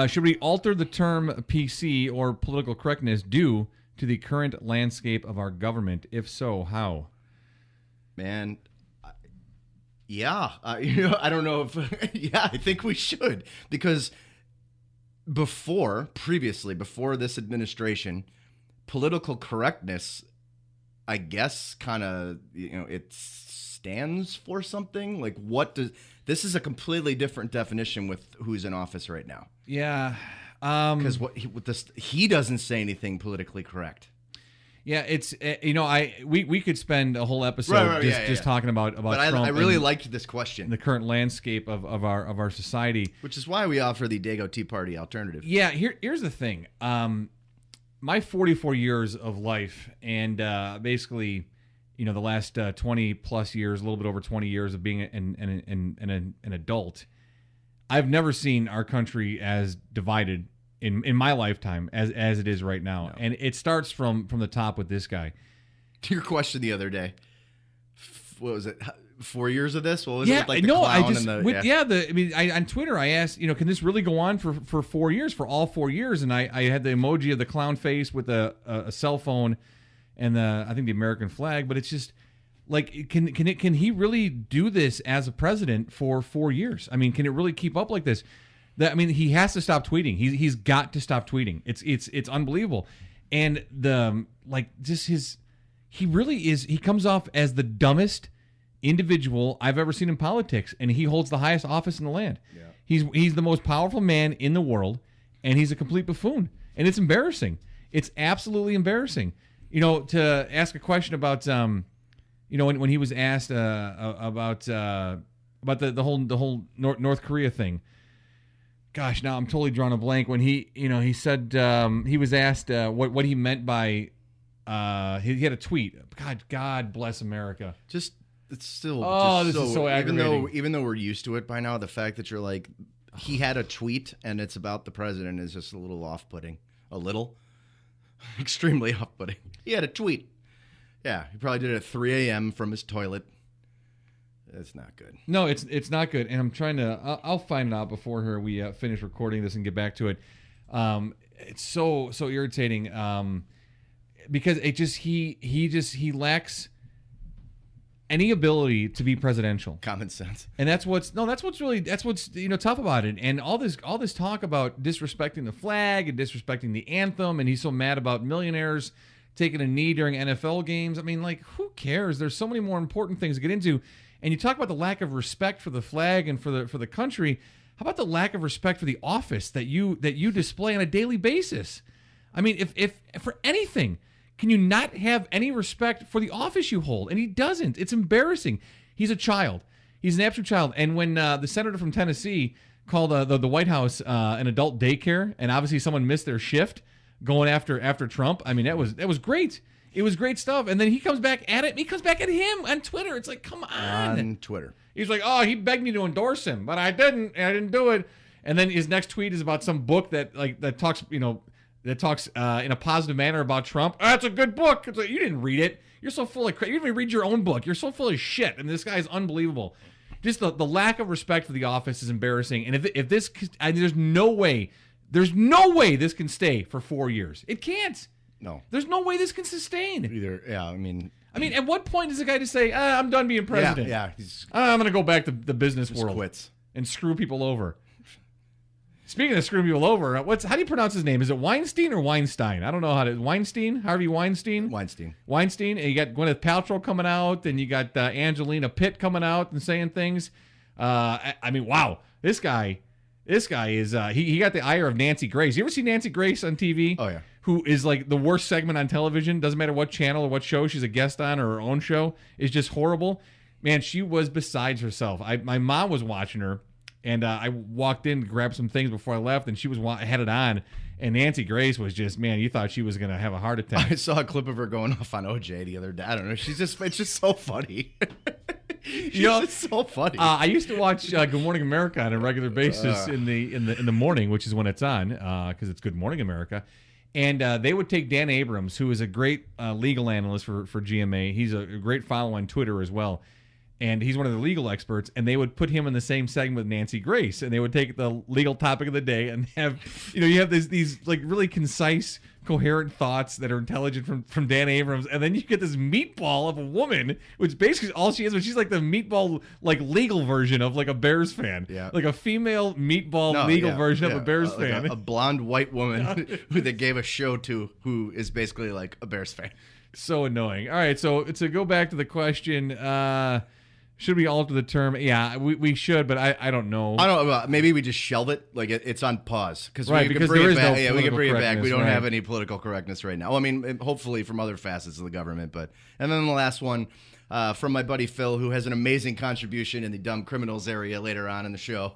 should we alter the term PC or political correctness due to the current landscape of our government? If so, how? man, yeah, I don't know if yeah, I think we should because before this administration, political correctness, I guess, kind of it stands for something. Like, what does this is a completely different definition with who's in office right now. Yeah. Because he doesn't say anything politically correct. Yeah, it's we could spend a whole episode Right, just talking about But Trump I really and liked this question, the current landscape of our society. which is why we offer the Dago Tea Party alternative. Yeah, here's the thing. My 44 years of life and basically, the last 20 plus years, a little bit over 20 years of being an adult, I've never seen our country as divided in my lifetime as it is right now. No. And it starts from the top with this guy. To your question the other day, what was it? 4 years of this? What was Yeah, it? Like the no, clown I just and the, on Twitter I asked, can this really go on for 4 years, for all 4 years? And I had the emoji of the clown face with a cell phone and I think the American flag, but it's just like, can he really do this as a president for 4 years? I mean, can it really keep up like this? He has to stop tweeting. He's got to stop tweeting. It's unbelievable. And he really is. He comes off as the dumbest individual I've ever seen in politics, and he holds the highest office in the land. Yeah. He's the most powerful man in the world, and he's a complete buffoon. And it's embarrassing. It's absolutely embarrassing. To ask a question about when he was asked about the whole North Korea thing. Gosh, now I'm totally drawing a blank. When he said he was asked what he meant by he had a tweet. God bless America. It's still. This is so aggravating. Even though we're used to it by now, the fact that you're like, he had a tweet and it's about the president is just a little off-putting. A little, extremely off-putting. He had a tweet. Yeah, he probably did it at 3 a.m. from his toilet. It's not good. No, it's not good. And I'm trying to. I'll find out before we finish recording this and get back to it. It's so irritating because he lacks any ability to be presidential. Common sense. And that's what's tough about it. And all this talk about disrespecting the flag and disrespecting the anthem, and he's so mad about millionaires taking a knee during NFL games. I mean, like, who cares? There's so many more important things to get into. And you talk about the lack of respect for the flag and for the country. How about the lack of respect for the office that you display on a daily basis? I mean, if for anything, can you not have any respect for the office you hold? And he doesn't. It's embarrassing. He's a child. He's an absolute child. And when the senator from Tennessee called the White House an adult daycare, and obviously someone missed their shift going after Trump, I mean, that was great. It was great stuff. And then he comes back at it. He comes back at him on Twitter. It's like, come on. On Twitter. He's like, oh, he begged me to endorse him, but I didn't. And I didn't do it. And then his next tweet is about some book that talks in a positive manner about Trump. Oh, that's a good book. It's like, you didn't read it. You're so full of crap. You didn't even read your own book. You're so full of shit. And this guy is unbelievable. Just the lack of respect for the office is embarrassing. And if this, there's no way this can stay for 4 years. It can't. No. There's no way this can sustain. Either. Yeah, I mean, at what point does the guy just say, I'm done being president? Yeah. I'm going to go back to the business world. Quits. And screw people over. Speaking of screwing people over, how do you pronounce his name? Is it Weinstein or Weinstein? I don't know how to. Weinstein? Harvey Weinstein? Weinstein. And you got Gwyneth Paltrow coming out, and you got Angelina Pitt coming out and saying things. Wow. This guy is, he got the ire of Nancy Grace. You ever see Nancy Grace on TV? Oh, yeah. Who is like the worst segment on television. Doesn't matter what channel or what show she's a guest on or her own show. Is just horrible. Man, she was besides herself. My mom was watching her, and I walked in to grab some things before I left, and she was had it on. And Nancy Grace was just, man, you thought she was going to have a heart attack. I saw a clip of her going off on OJ the other day. I don't know. It's just so funny. She's just so funny. I used to watch Good Morning America on a regular basis in the morning, which is when it's on, because it's Good Morning America. And they would take Dan Abrams, who is a great legal analyst for GMA. He's a great follow on Twitter as well. And he's one of the legal experts. And they would put him in the same segment with Nancy Grace. And they would take the legal topic of the day and have, you have these like really concise, coherent thoughts that are intelligent from Dan Abrams. And then you get this meatball of a woman, which basically all she is, but she's like the meatball, like legal version of like a Bears fan. Yeah. Like a female meatball version of a Bears fan. A blonde white woman who they gave a show to who is basically like a Bears fan. So annoying. All right, so to go back to the question, should we alter the term? Yeah, we should, but I don't know. I don't know. Maybe we just shelve it. Like it's on pause because we can bring it back. Yeah, we can bring it back. We don't right. have any political correctness right now. Well, I mean, hopefully from other facets of the government. And then the last one from my buddy Phil, who has an amazing contribution in the dumb criminals area later on in the show.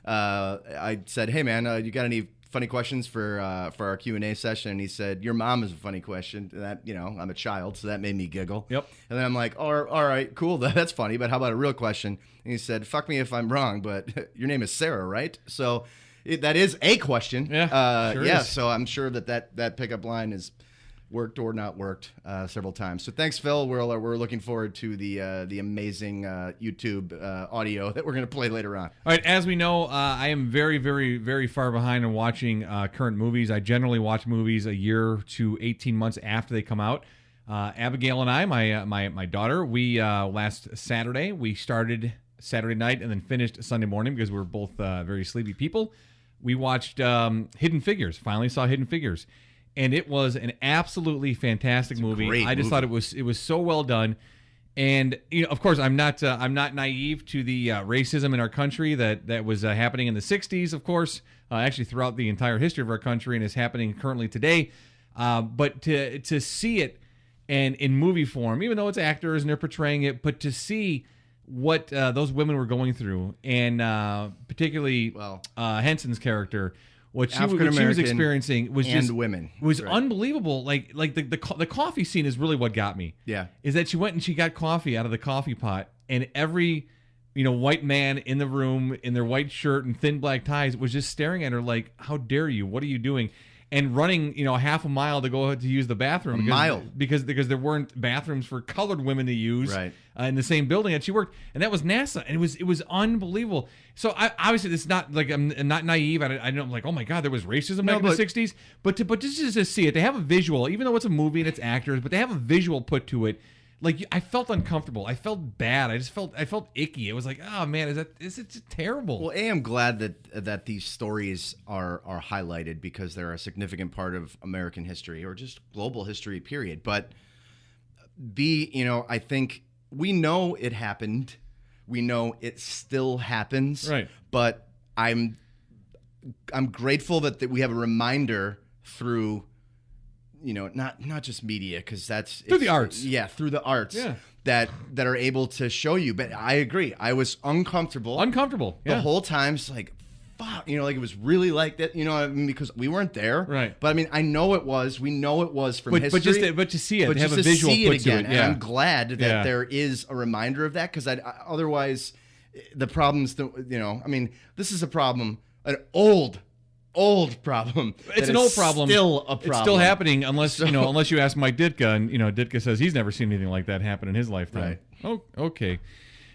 I said, "Hey man, you got any funny questions for our Q&A session?" And he said, "Your mom is a funny question." And that, I'm a child, so that made me giggle. Yep. And then I'm like, all right, cool, that's funny, but how about a real question? And he said, "Fuck me if I'm wrong, but your name is Sarah, right?" So that is a question. Yeah, sure is. So I'm sure that pickup line is worked or not worked several times. So thanks, Phil. We're looking forward to the amazing YouTube audio that we're going to play later on. All right, as we know, I am very, very, very far behind in watching current movies. I generally watch movies a year to 18 months after they come out. Abigail and I, my daughter, we last Saturday, we started Saturday night and then finished Sunday morning because we were both very sleepy people. We watched Hidden Figures, finally saw Hidden Figures. And it was an absolutely fantastic movie. I just thought it was so well done. And of course, I'm not naive to the racism in our country that was happening in the 60s, of course, actually throughout the entire history of our country and is happening currently today. But to see it and in movie form, even though it's actors and they're portraying it, but to see what those women were going through, and particularly Henson's character, what she was experiencing was just women was unbelievable. Like the coffee scene is really what got me. Yeah, is that she went and she got coffee out of the coffee pot, and every white man in the room in their white shirt and thin black ties was just staring at her like, "How dare you? What are you doing?" And running, half a mile to go to use the bathroom. Because there weren't bathrooms for colored women to use in the same building that she worked. And that was NASA. And it was unbelievable. So obviously it's not like I'm not naive. I don't like, oh my God, there was racism back in the 60s. But just to see it, they have a visual, even though it's a movie and it's actors, but they have a visual put to it. Like, I felt uncomfortable. I felt bad. I felt icky. It was like, oh man, is it terrible? Well, I'm glad that these stories are highlighted, because they're a significant part of American history, or just global history, period. But I think we know it happened. We know it still happens. Right. But I'm grateful that we have a reminder through, not just media, because that's through the arts. Yeah, through the arts. Yeah. That are able to show you. But I agree. I was uncomfortable. The whole time. It's like, fuck. Like it was really like that. Because we weren't there. Right. But I mean, I know it was. We know it was from history. But to see it, to have a visual see it put again. to it. Yeah. And I'm glad that there is a reminder of that, because otherwise, the problems. I mean, this is a problem. An old problem. It's an old problem. Still a problem. It's still happening unless unless you ask Mike Ditka, and Ditka says he's never seen anything like that happen in his lifetime. Right. Oh, okay.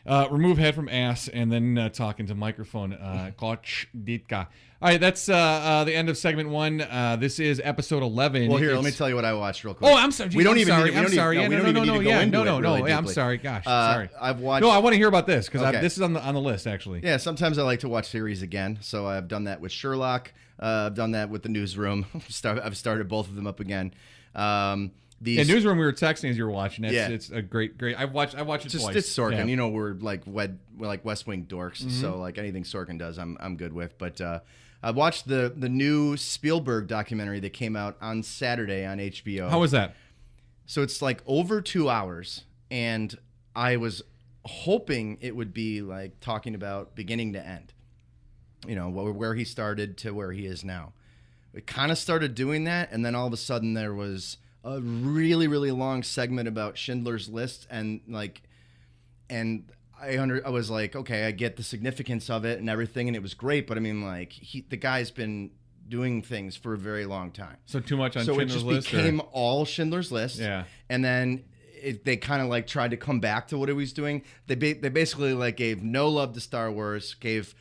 Remove head from ass and then talk into microphone. Coach Ditka. All right, that's the end of segment 1. This is episode 11. Well, here, let me tell you what I watched real quick. Oh, I'm sorry. We don't even. I'm sorry. We don't even need to go into it. No. I'm sorry. Gosh, sorry. I've watched. No, I want to hear about this, because this is on the list actually. Yeah, sometimes I like to watch series again. So I've done that with Sherlock. I've done that with the Newsroom. I've started both of them up again. Newsroom, we were texting as you were watching. It's a great. I've watched it twice. It's Sorkin. Yeah. We're like West Wing dorks. Mm-hmm. So like anything Sorkin does, I'm good with. But I watched the new Spielberg documentary that came out on Saturday on HBO. How was that? So it's like over 2 hours, and I was hoping it would be like talking about beginning to end. Where he started to where he is now. It kind of started doing that, and then all of a sudden there was a really, really long segment about Schindler's List, and I was like, okay, I get the significance of it and everything, and it was great, but I mean, like, the guy's been doing things for a very long time. So too much on Schindler's List? So it just became all Schindler's List. Yeah. And then they kind of like tried to come back to what he was doing. They basically like gave no love to Star Wars, gave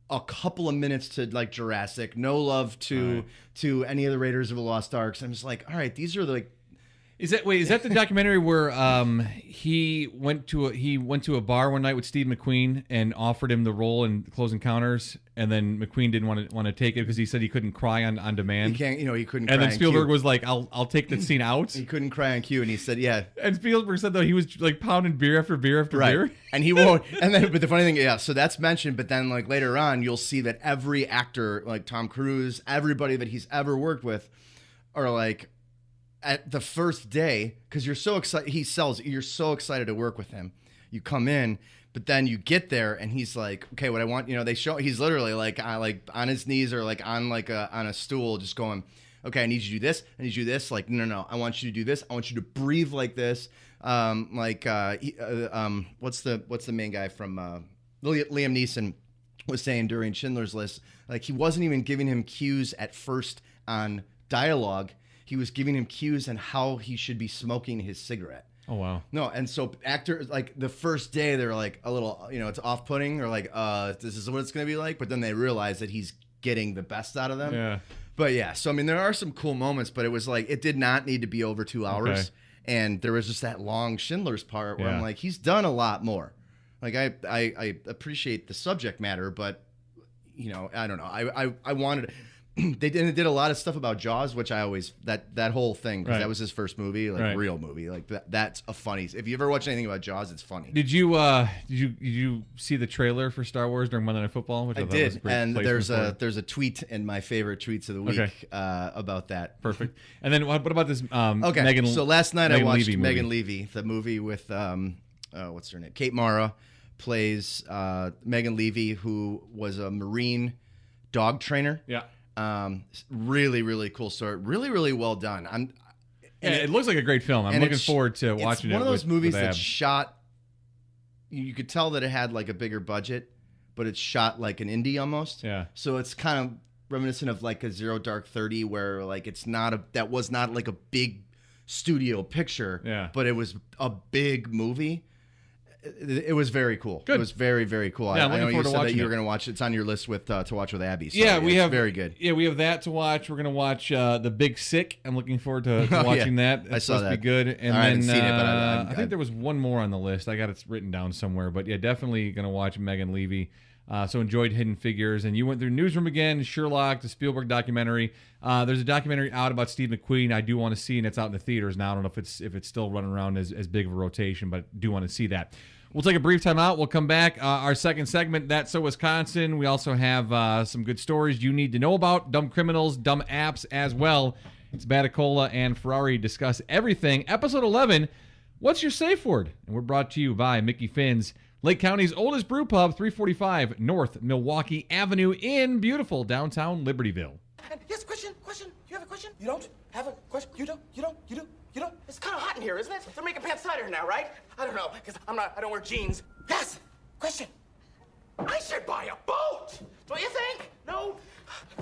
a couple of minutes to like Jurassic, no love to any of the Raiders of the Lost Arks. I'm just like, all right, these are like. Is that the documentary where he went to a bar one night with Steve McQueen and offered him the role in Close Encounters, and then McQueen didn't want to take it because he said he couldn't cry on demand. He can't, he couldn't. And cry then Spielberg was like, "I'll take the scene out." He couldn't cry on cue, and he said, "Yeah." And Spielberg said though he was like pounding beer after beer after beer, and he won't. And then, but the funny thing, so that's mentioned. But then, like later on, you'll see that every actor, like Tom Cruise, everybody that he's ever worked with, are like. At the first day, because you're so excited, you're so excited to work with him. You come in, but then you get there, and he's like, "Okay, what I want," he's literally like on his knees or like on a stool, just going, "Okay, I need you to do this. I need you to do this." Like, no, I want you to do this. I want you to breathe like this. What's the main guy from Liam Neeson was saying during Schindler's List? Like, he wasn't even giving him cues at first on dialogue. He was giving him cues on how he should be smoking his cigarette. Oh, wow. No, and so actors, like, the first day, they're like a little, it's off-putting. They're like, this is what it's going to be like. But then they realize that he's getting the best out of them. Yeah. But, yeah, so, I mean, there are some cool moments, but it was like, it did not need to be over 2 hours. Okay. And there was just that long Schindler's part where I'm like, he's done a lot more. Like, I appreciate the subject matter, but, I don't know. I wanted they did a lot of stuff about Jaws, which I always that whole thing, because Right. that was his first movie, like Right. real movie, like that's a funny. If you ever watch anything about Jaws, it's funny. Did you see the trailer for Star Wars during Monday Night Football? Which I thought was a did, great and placement for it. there's a tweet in my favorite tweets of the week Okay. About that. Perfect. And then what about this? Okay, Megan, so last night I Megan watched Levy Megan movie. Levy, the movie with what's her name? Kate Mara plays Megan Levy, who was a Marine dog trainer. Yeah. Really, really cool story. Really, really well done. Yeah, it looks like a great film. I'm and looking it's- forward to watching it. It's one of those with movies that's Ab. shot. You could tell that it had like a bigger budget, but it's shot like an indie almost. Yeah. So it's kind of reminiscent of like a Zero Dark 30, where like that was not like a big studio picture. Yeah. But it was a big movie. It was very cool. Good. It was very, very cool. Yeah, I'm I know looking you forward to said that watching you were it. going to watch. It's on your list with to watch with Abby. So Yeah, we it's have very good. Yeah, we have that to watch. We're gonna watch The Big Sick. I'm looking forward to watching that. It's I saw supposed to that. be good. And I then haven't seen it, but I think there was one more on the list. I got it written down somewhere. But yeah, definitely gonna watch Megan Levy. So enjoyed Hidden Figures, and you went through Newsroom again, Sherlock, the Spielberg documentary. There's a documentary out about Steve McQueen I do want to see, and it's out in the theaters now. I don't know if it's still running around as big of a rotation, but do want to see that. We'll take a brief time out. We'll come back. Our second segment, That's So Wisconsin. We also have some good stories you need to know about, dumb criminals, dumb apps as well. It's Baticola and Ferrari discuss everything. Episode 11, What's Your Safe Word? And we're brought to you by Mickey Finn's, Lake County's oldest brew pub, 345 North Milwaukee Avenue in beautiful downtown Libertyville. Yes, question. You have a question? You don't have a question? You don't? It's kind of hot in here, isn't it? They're making pants tighter now, right? I don't know, because I don't wear jeans. Yes, question. I should buy a boat. Don't you think? No?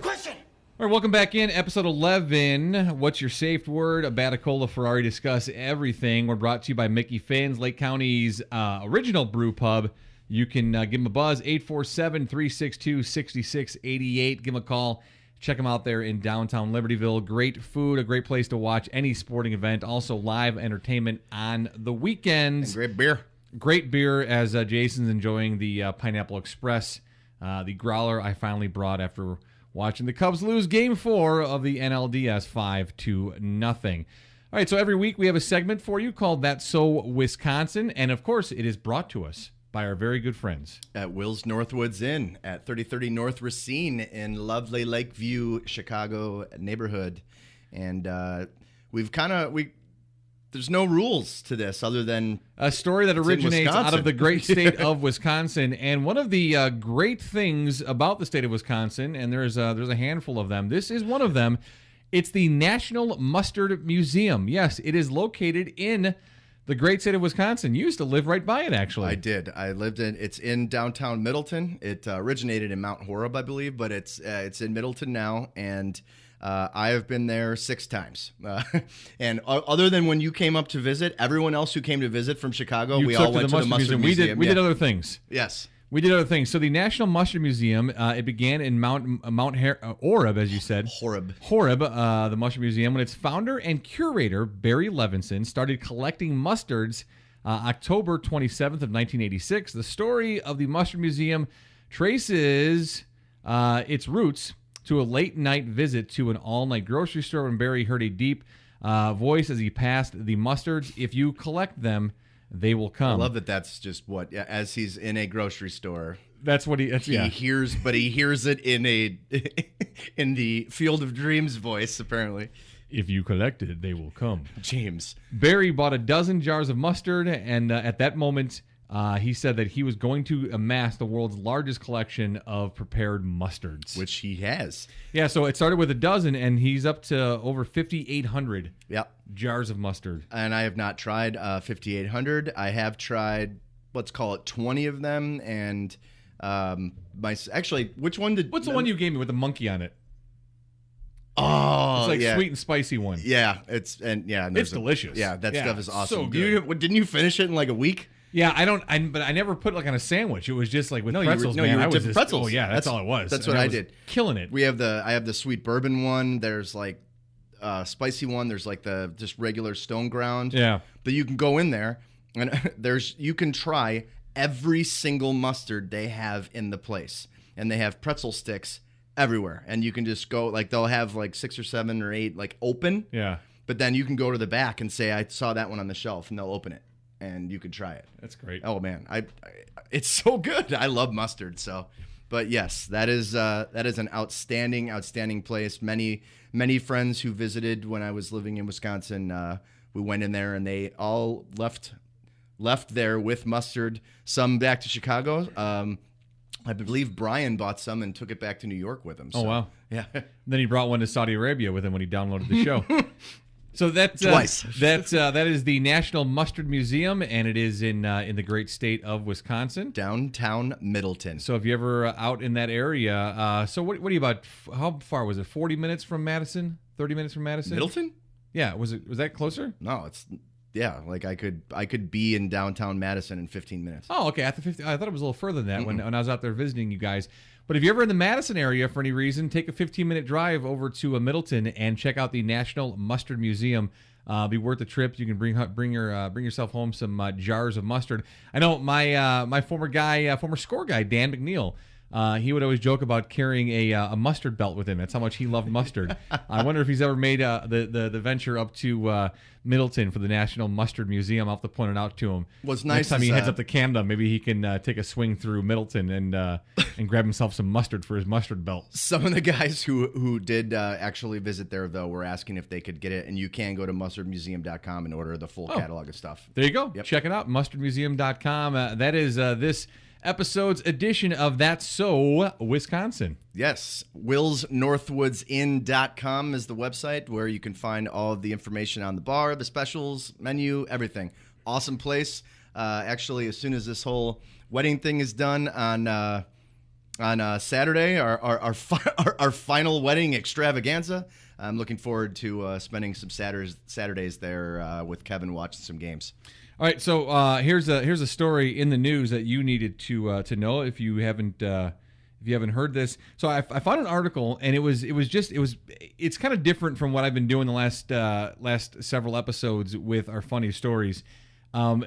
Question. All right, welcome back in. Episode 11, What's Your Safe Word? A Baticola Ferrari discuss everything. We're brought to you by Mickey Finn's, Lake County's original brew pub. You can give them a buzz, 847-362-6688. Give them a call. Check them out there in downtown Libertyville. Great food, a great place to watch any sporting event. Also live entertainment on the weekends. And great beer. Great beer as Jason's enjoying the Pineapple Express, the growler I finally brought after watching the Cubs lose Game 4 of the NLDS 5-0. All right, so every week we have a segment for you called That's So Wisconsin, and of course it is brought to us by our very good friends At Will's Northwoods Inn at 3030 North Racine in lovely Lakeview, Chicago neighborhood. And there's no rules to this other than a story that It's in originates out Wisconsin. of the great state of Wisconsin. And one of the great things about the state of Wisconsin, and there's a handful of them, this is one of them, it's the National Mustard Museum. Yes, it is located in the great state of Wisconsin. You used to live right by it, actually. I did. It's in downtown Middleton. It originated in Mount Horeb, I believe, but it's in Middleton now, and I have been there 6 times. And other than when you came up to visit, everyone else who came to visit from Chicago, You we took all went to the Mustard Museum. We did Yeah. other things. Yes. We did other things. So the National Mustard Museum, it began in Mount Horeb, as you said. Horeb. The Mustard Museum, when its founder and curator, Barry Levinson, started collecting mustards October 27th of 1986. The story of the Mustard Museum traces its roots to a late-night visit to an all-night grocery store when Barry heard a deep voice as he passed the mustards. If you collect them, they will come. I love that that's just what, as he's in a grocery store. That's what he hears, but he hears it in in the Field of Dreams voice, apparently. If you collect it, they will come. James. Barry bought a dozen jars of mustard, and at that moment, he said that he was going to amass the world's largest collection of prepared mustards. Which he has. Yeah, so it started with a dozen, and he's up to over 5,800 Yep. jars of mustard. And I have not tried 5,800. I have tried, let's call it 20 of them, and which one did... What's the one you gave me with the monkey on it? Oh, It's like yeah. sweet and spicy one. Yeah, and It's delicious. Yeah, that Yeah, stuff is awesome. so good. Didn't you finish it in like a week? Yeah, but I never put like on a sandwich. It was just like with No, you were- pretzels, no, man. you were I was dipping just, pretzels. Oh yeah, that's all it was. That's And what I was did. Killing it. I have the sweet bourbon one. There's like spicy one. There's like the just regular stone ground. Yeah. But you can go in there and you can try every single mustard they have in the place. And they have pretzel sticks everywhere, and you can just go, like, they'll have like 6 or 7 or 8 like open. Yeah. But then you can go to the back and say, I saw that one on the shelf, and they'll open it, and you can try it. That's great. Oh man, it's so good. I love mustard. So, but yes, that is an outstanding place. Many friends who visited when I was living in Wisconsin, we went in there, and they all left there with mustard. Some back to Chicago. I believe Brian bought some and took it back to New York with him. So, oh wow. Yeah. Then he brought one to Saudi Arabia with him when he downloaded the show. So that Twice. that is the National Mustard Museum, and it is in the great state of Wisconsin, Downtown Middleton. So if you're ever out in that area, so what are you about? How far was it? 40 minutes from Madison? 30 minutes from Madison? Middleton? Yeah. Was that closer? No, it's like I could be in downtown Madison in 15 minutes. Oh, okay. At the 50, I thought it was a little further than that when I was out there visiting you guys. But if you're ever in the Madison area for any reason, take a 15-minute drive over to Middleton and check out the National Mustard Museum. Be worth the trip. You can bring yourself home some jars of mustard. I know my former score guy Dan McNeil. He would always joke about carrying a mustard belt with him. That's how much he loved mustard. I wonder if he's ever made the venture up to Middleton for the National Mustard Museum. I'll have to point it out to him. What's nice next time is, he heads up to Canada, maybe he can take a swing through Middleton and grab himself some mustard for his mustard belt. Some of the guys who did actually visit there, though, were asking if they could get it, and you can go to mustardmuseum.com and order the full catalog of stuff. There you go. Yep. Check it out, mustardmuseum.com. That is this episode's edition of That's So Wisconsin. Yes. WillsNorthwoodsInn.com is the website where you can find all of the information on the bar, the specials, menu, everything. Awesome place. Actually, as soon as this whole wedding thing is done on Saturday, our final wedding extravaganza, I'm looking forward to spending some Saturdays there with Kevin watching some games. All right, so here's a story in the news that you needed to know if you haven't heard this. So I found an article, and it's kind of different from what I've been doing the last several episodes with our funny stories.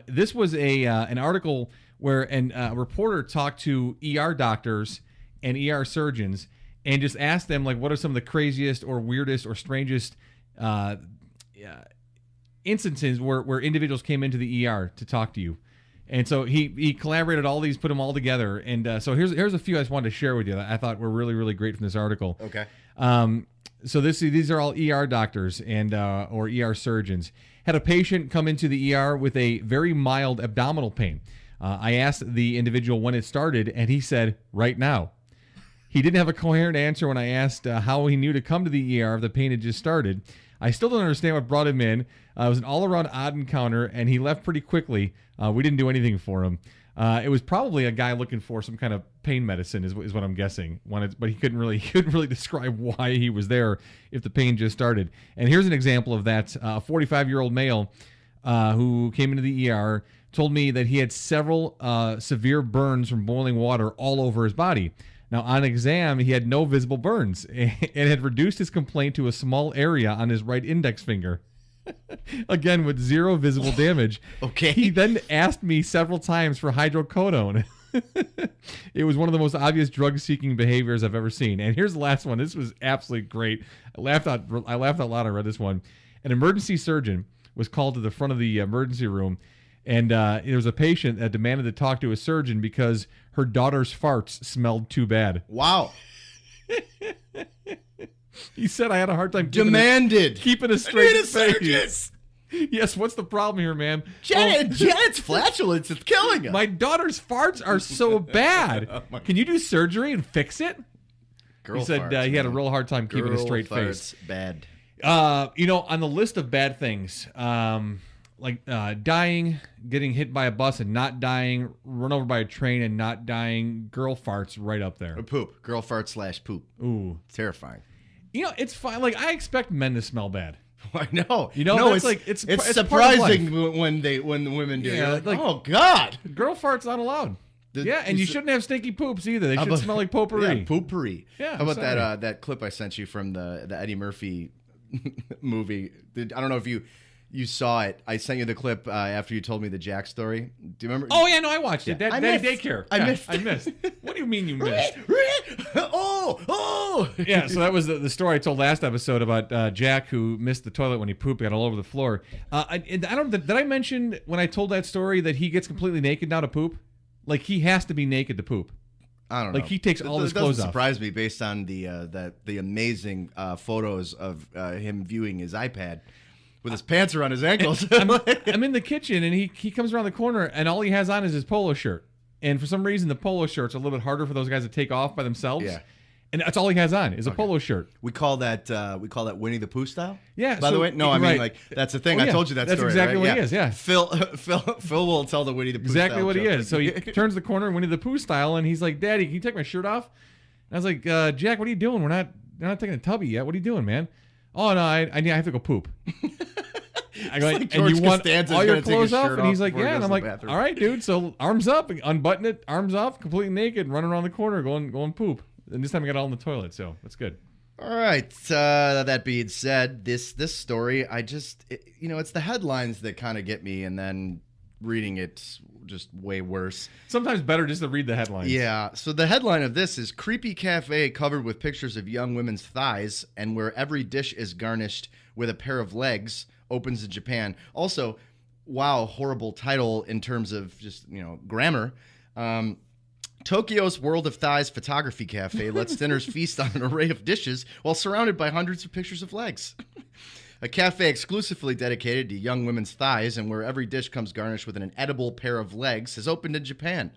This was an article where a reporter talked to ER doctors and ER surgeons and just asked them, like, what are some of the craziest or weirdest or strangest instances where individuals came into the ER to talk to you. And so he collaborated all these, put them all together. And so here's a few I just wanted to share with you that I thought were really, really great from this article. Okay. So these are all ER doctors and or ER surgeons. Had a patient come into the ER with a very mild abdominal pain. I asked the individual when it started, and he said, right now. He didn't have a coherent answer when I asked how he knew to come to the ER if the pain had just started. I still don't understand what brought him in. It was an all-around odd encounter, and he left pretty quickly. We didn't do anything for him. It was probably a guy looking for some kind of pain medicine, is what I'm guessing. But he couldn't really describe why he was there if the pain just started. And here's an example of that. A 45-year-old male who came into the ER told me that he had several severe burns from boiling water all over his body. Now, on exam, he had no visible burns and had reduced his complaint to a small area on his right index finger. Again, with zero visible damage. Okay. He then asked me several times for hydrocodone. It was one of the most obvious drug-seeking behaviors I've ever seen. And here's the last one. This was absolutely great. I laughed out loud. I read this one. An emergency surgeon was called to the front of the emergency room, and there was a patient that demanded to talk to a surgeon because her daughter's farts smelled too bad. Wow. He said I had a hard time keeping a straight face. Yes, what's the problem here, ma'am? Janet's flatulence is killing us. My daughter's farts are so bad. Can you do surgery and fix it? Girl he said farts, he had a man. real hard time keeping a straight face. Bad. On the list of bad things, like dying, getting hit by a bus and not dying, run over by a train and not dying, girl farts right up there. Or poop. Girl fart / poop. Ooh. Terrifying. It's fine. Like, I expect men to smell bad. I know. No, it's like it's surprising when the women do. Yeah, like, oh God, girl farts not allowed. And you shouldn't have stinky poops either. They should smell like potpourri. Yeah, potpourri. Yeah. How about that clip I sent you from the Eddie Murphy movie? I don't know if you saw it. I sent you the clip after you told me the Jack story. Do you remember? Oh yeah, no, I watched it. Yeah. Daddy Daycare. I missed. What do you mean you missed? Oh, oh. Yeah, so that was the story I told last episode about Jack who missed the toilet when he pooped, got all over the floor. Did I mention when I told that story that he gets completely naked now to poop? Like he has to be naked to poop. I don't know. Like he takes all his clothes off. It doesn't surprise me based on the amazing photos of him viewing his iPad with his pants around his ankles. I'm in the kitchen and he comes around the corner and all he has on is his polo shirt. And for some reason, the polo shirt's a little bit harder for those guys to take off by themselves. Yeah. And that's all he has on is a polo shirt. We call that Winnie the Pooh style. Yeah. By the way, no, I mean like that's the thing. Oh, I yeah. told you that That's story. exactly right? what he is. Yeah. Phil will tell the Winnie the Pooh Exactly style what he joke. is. So he turns the corner, Winnie the Pooh style, and he's like, "Daddy, can you take my shirt off?" And I was like, "Jack, what are you doing? We're not taking a tubby yet. What are you doing, man?" "Oh no, I have to go poop." I go, like and George you want Costanza's all your gonna take clothes his off? shirt And he's off like, before he yeah. And goes I'm to like, the bathroom. all right, dude. So arms up, unbutton it, arms off, completely naked, running around the corner, going poop. And this time I got all in the toilet, so that's good. All right. That being said, this story, it's the headlines that kind of get me, and then reading it just way worse. Sometimes better just to read the headlines. Yeah. So the headline of this is creepy cafe covered with pictures of young women's thighs and where every dish is garnished with a pair of legs opens in Japan. Also, wow, horrible title in terms of just, grammar. Tokyo's World of Thighs Photography Cafe lets dinners feast on an array of dishes while surrounded by hundreds of pictures of legs. A cafe exclusively dedicated to young women's thighs and where every dish comes garnished with an edible pair of legs has opened in Japan.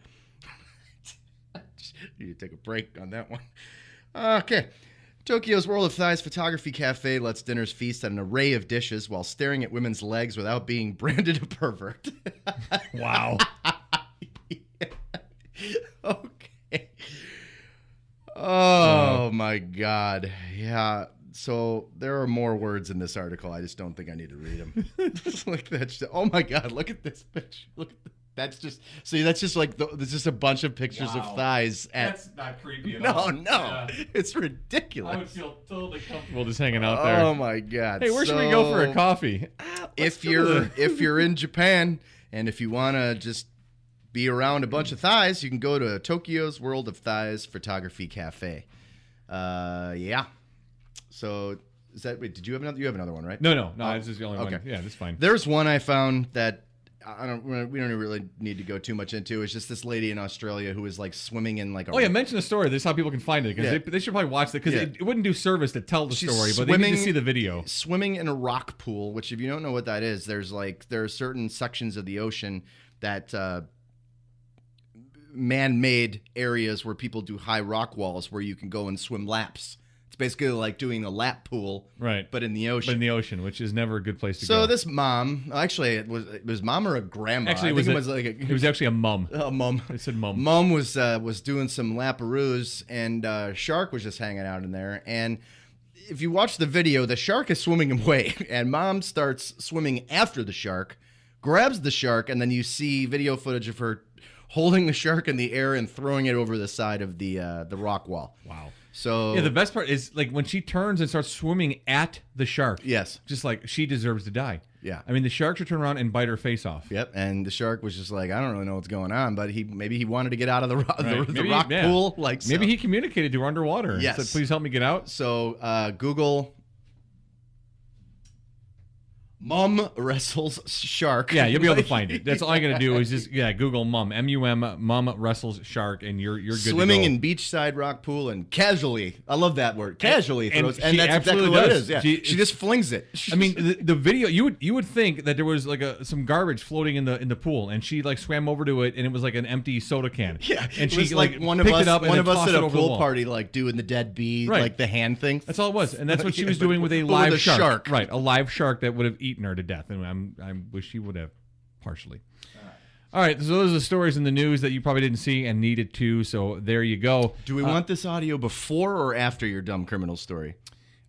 Need to take a break on that one. Okay. Tokyo's World of Thighs Photography Cafe lets dinners feast on an array of dishes while staring at women's legs without being branded a pervert. Wow. Okay. Oh, my God. Yeah. So there are more words in this article. I just don't think I need to read them. Like that. Oh, my God. Look at this picture. Look at that. That's just like there's just a bunch of pictures of thighs. That's not creepy at all. No, Yeah. it's ridiculous. I would feel totally comfortable just hanging out there. Oh my God! Hey, where should we go for a coffee? If you're in Japan and if you want to just be around a bunch of thighs, you can go to Tokyo's World of Thighs Photography Cafe. Yeah. So is that? Wait, did you have another? You have another one, right? No. This is the only one. Okay. Yeah, that's fine. There's one I found that we don't really need to go too much into. It's just this lady in Australia who is like swimming in like a... Oh, yeah, mention the story. This is how people can find it, because Yeah. they should probably watch it, because Yeah. it wouldn't do service to tell the She's story, but they need to see the video. Swimming in a rock pool, which if you don't know what that is, there are certain sections of the ocean that man-made areas where people do high rock walls where you can go and swim laps. It's basically like doing a lap pool, Right. but in the ocean. But in the ocean, which is never a good place to go. So this mom, actually, it was mom or a grandma? Actually, I think it was actually a mum. a mom. It said mum. Mom was doing some laparoos, and shark was just hanging out in there. And if you watch the video, the shark is swimming away, and mom starts swimming after the shark, grabs the shark, and then you see video footage of her holding the shark in the air and throwing it over the side of the rock wall. Wow. So Yeah, the best part is like when she turns and starts swimming at the shark. Yes. Just like she deserves to die. Yeah. I mean, the shark should turn around and bite her face off. Yep, and the shark was just like, I don't really know what's going on, but maybe he wanted to get out of the Right. rock pool. Like Maybe so. he communicated to her underwater. and Yes. said, please help me get out. So Google mom wrestles shark. Yeah, you'll be able to find it. That's all I got to do is just Google mum, M-U-M, mum wrestles shark, and you're good Swimming to go. in beachside rock pool and casually. I love that word. Casually and throws, she and that's exactly absolutely what it does. is. Yeah. She- She just flings it. I mean, the video you would think that there was like some garbage floating in the pool, and she like swam over to it, and it was like an empty soda can. Yeah, and it she was like one of picked us, it up and one then of us tossed at it a over the pool wall. party, like doing the dead bee, Right. like the hand thing. That's all it was, and that's what she was But doing with a with live a shark. Right, a live shark that would have eaten her to death, and I wish she would have, partially. All right, so those are the stories in the news that you probably didn't see and needed to. So there you go. Do we want this audio before or after your dumb criminal story?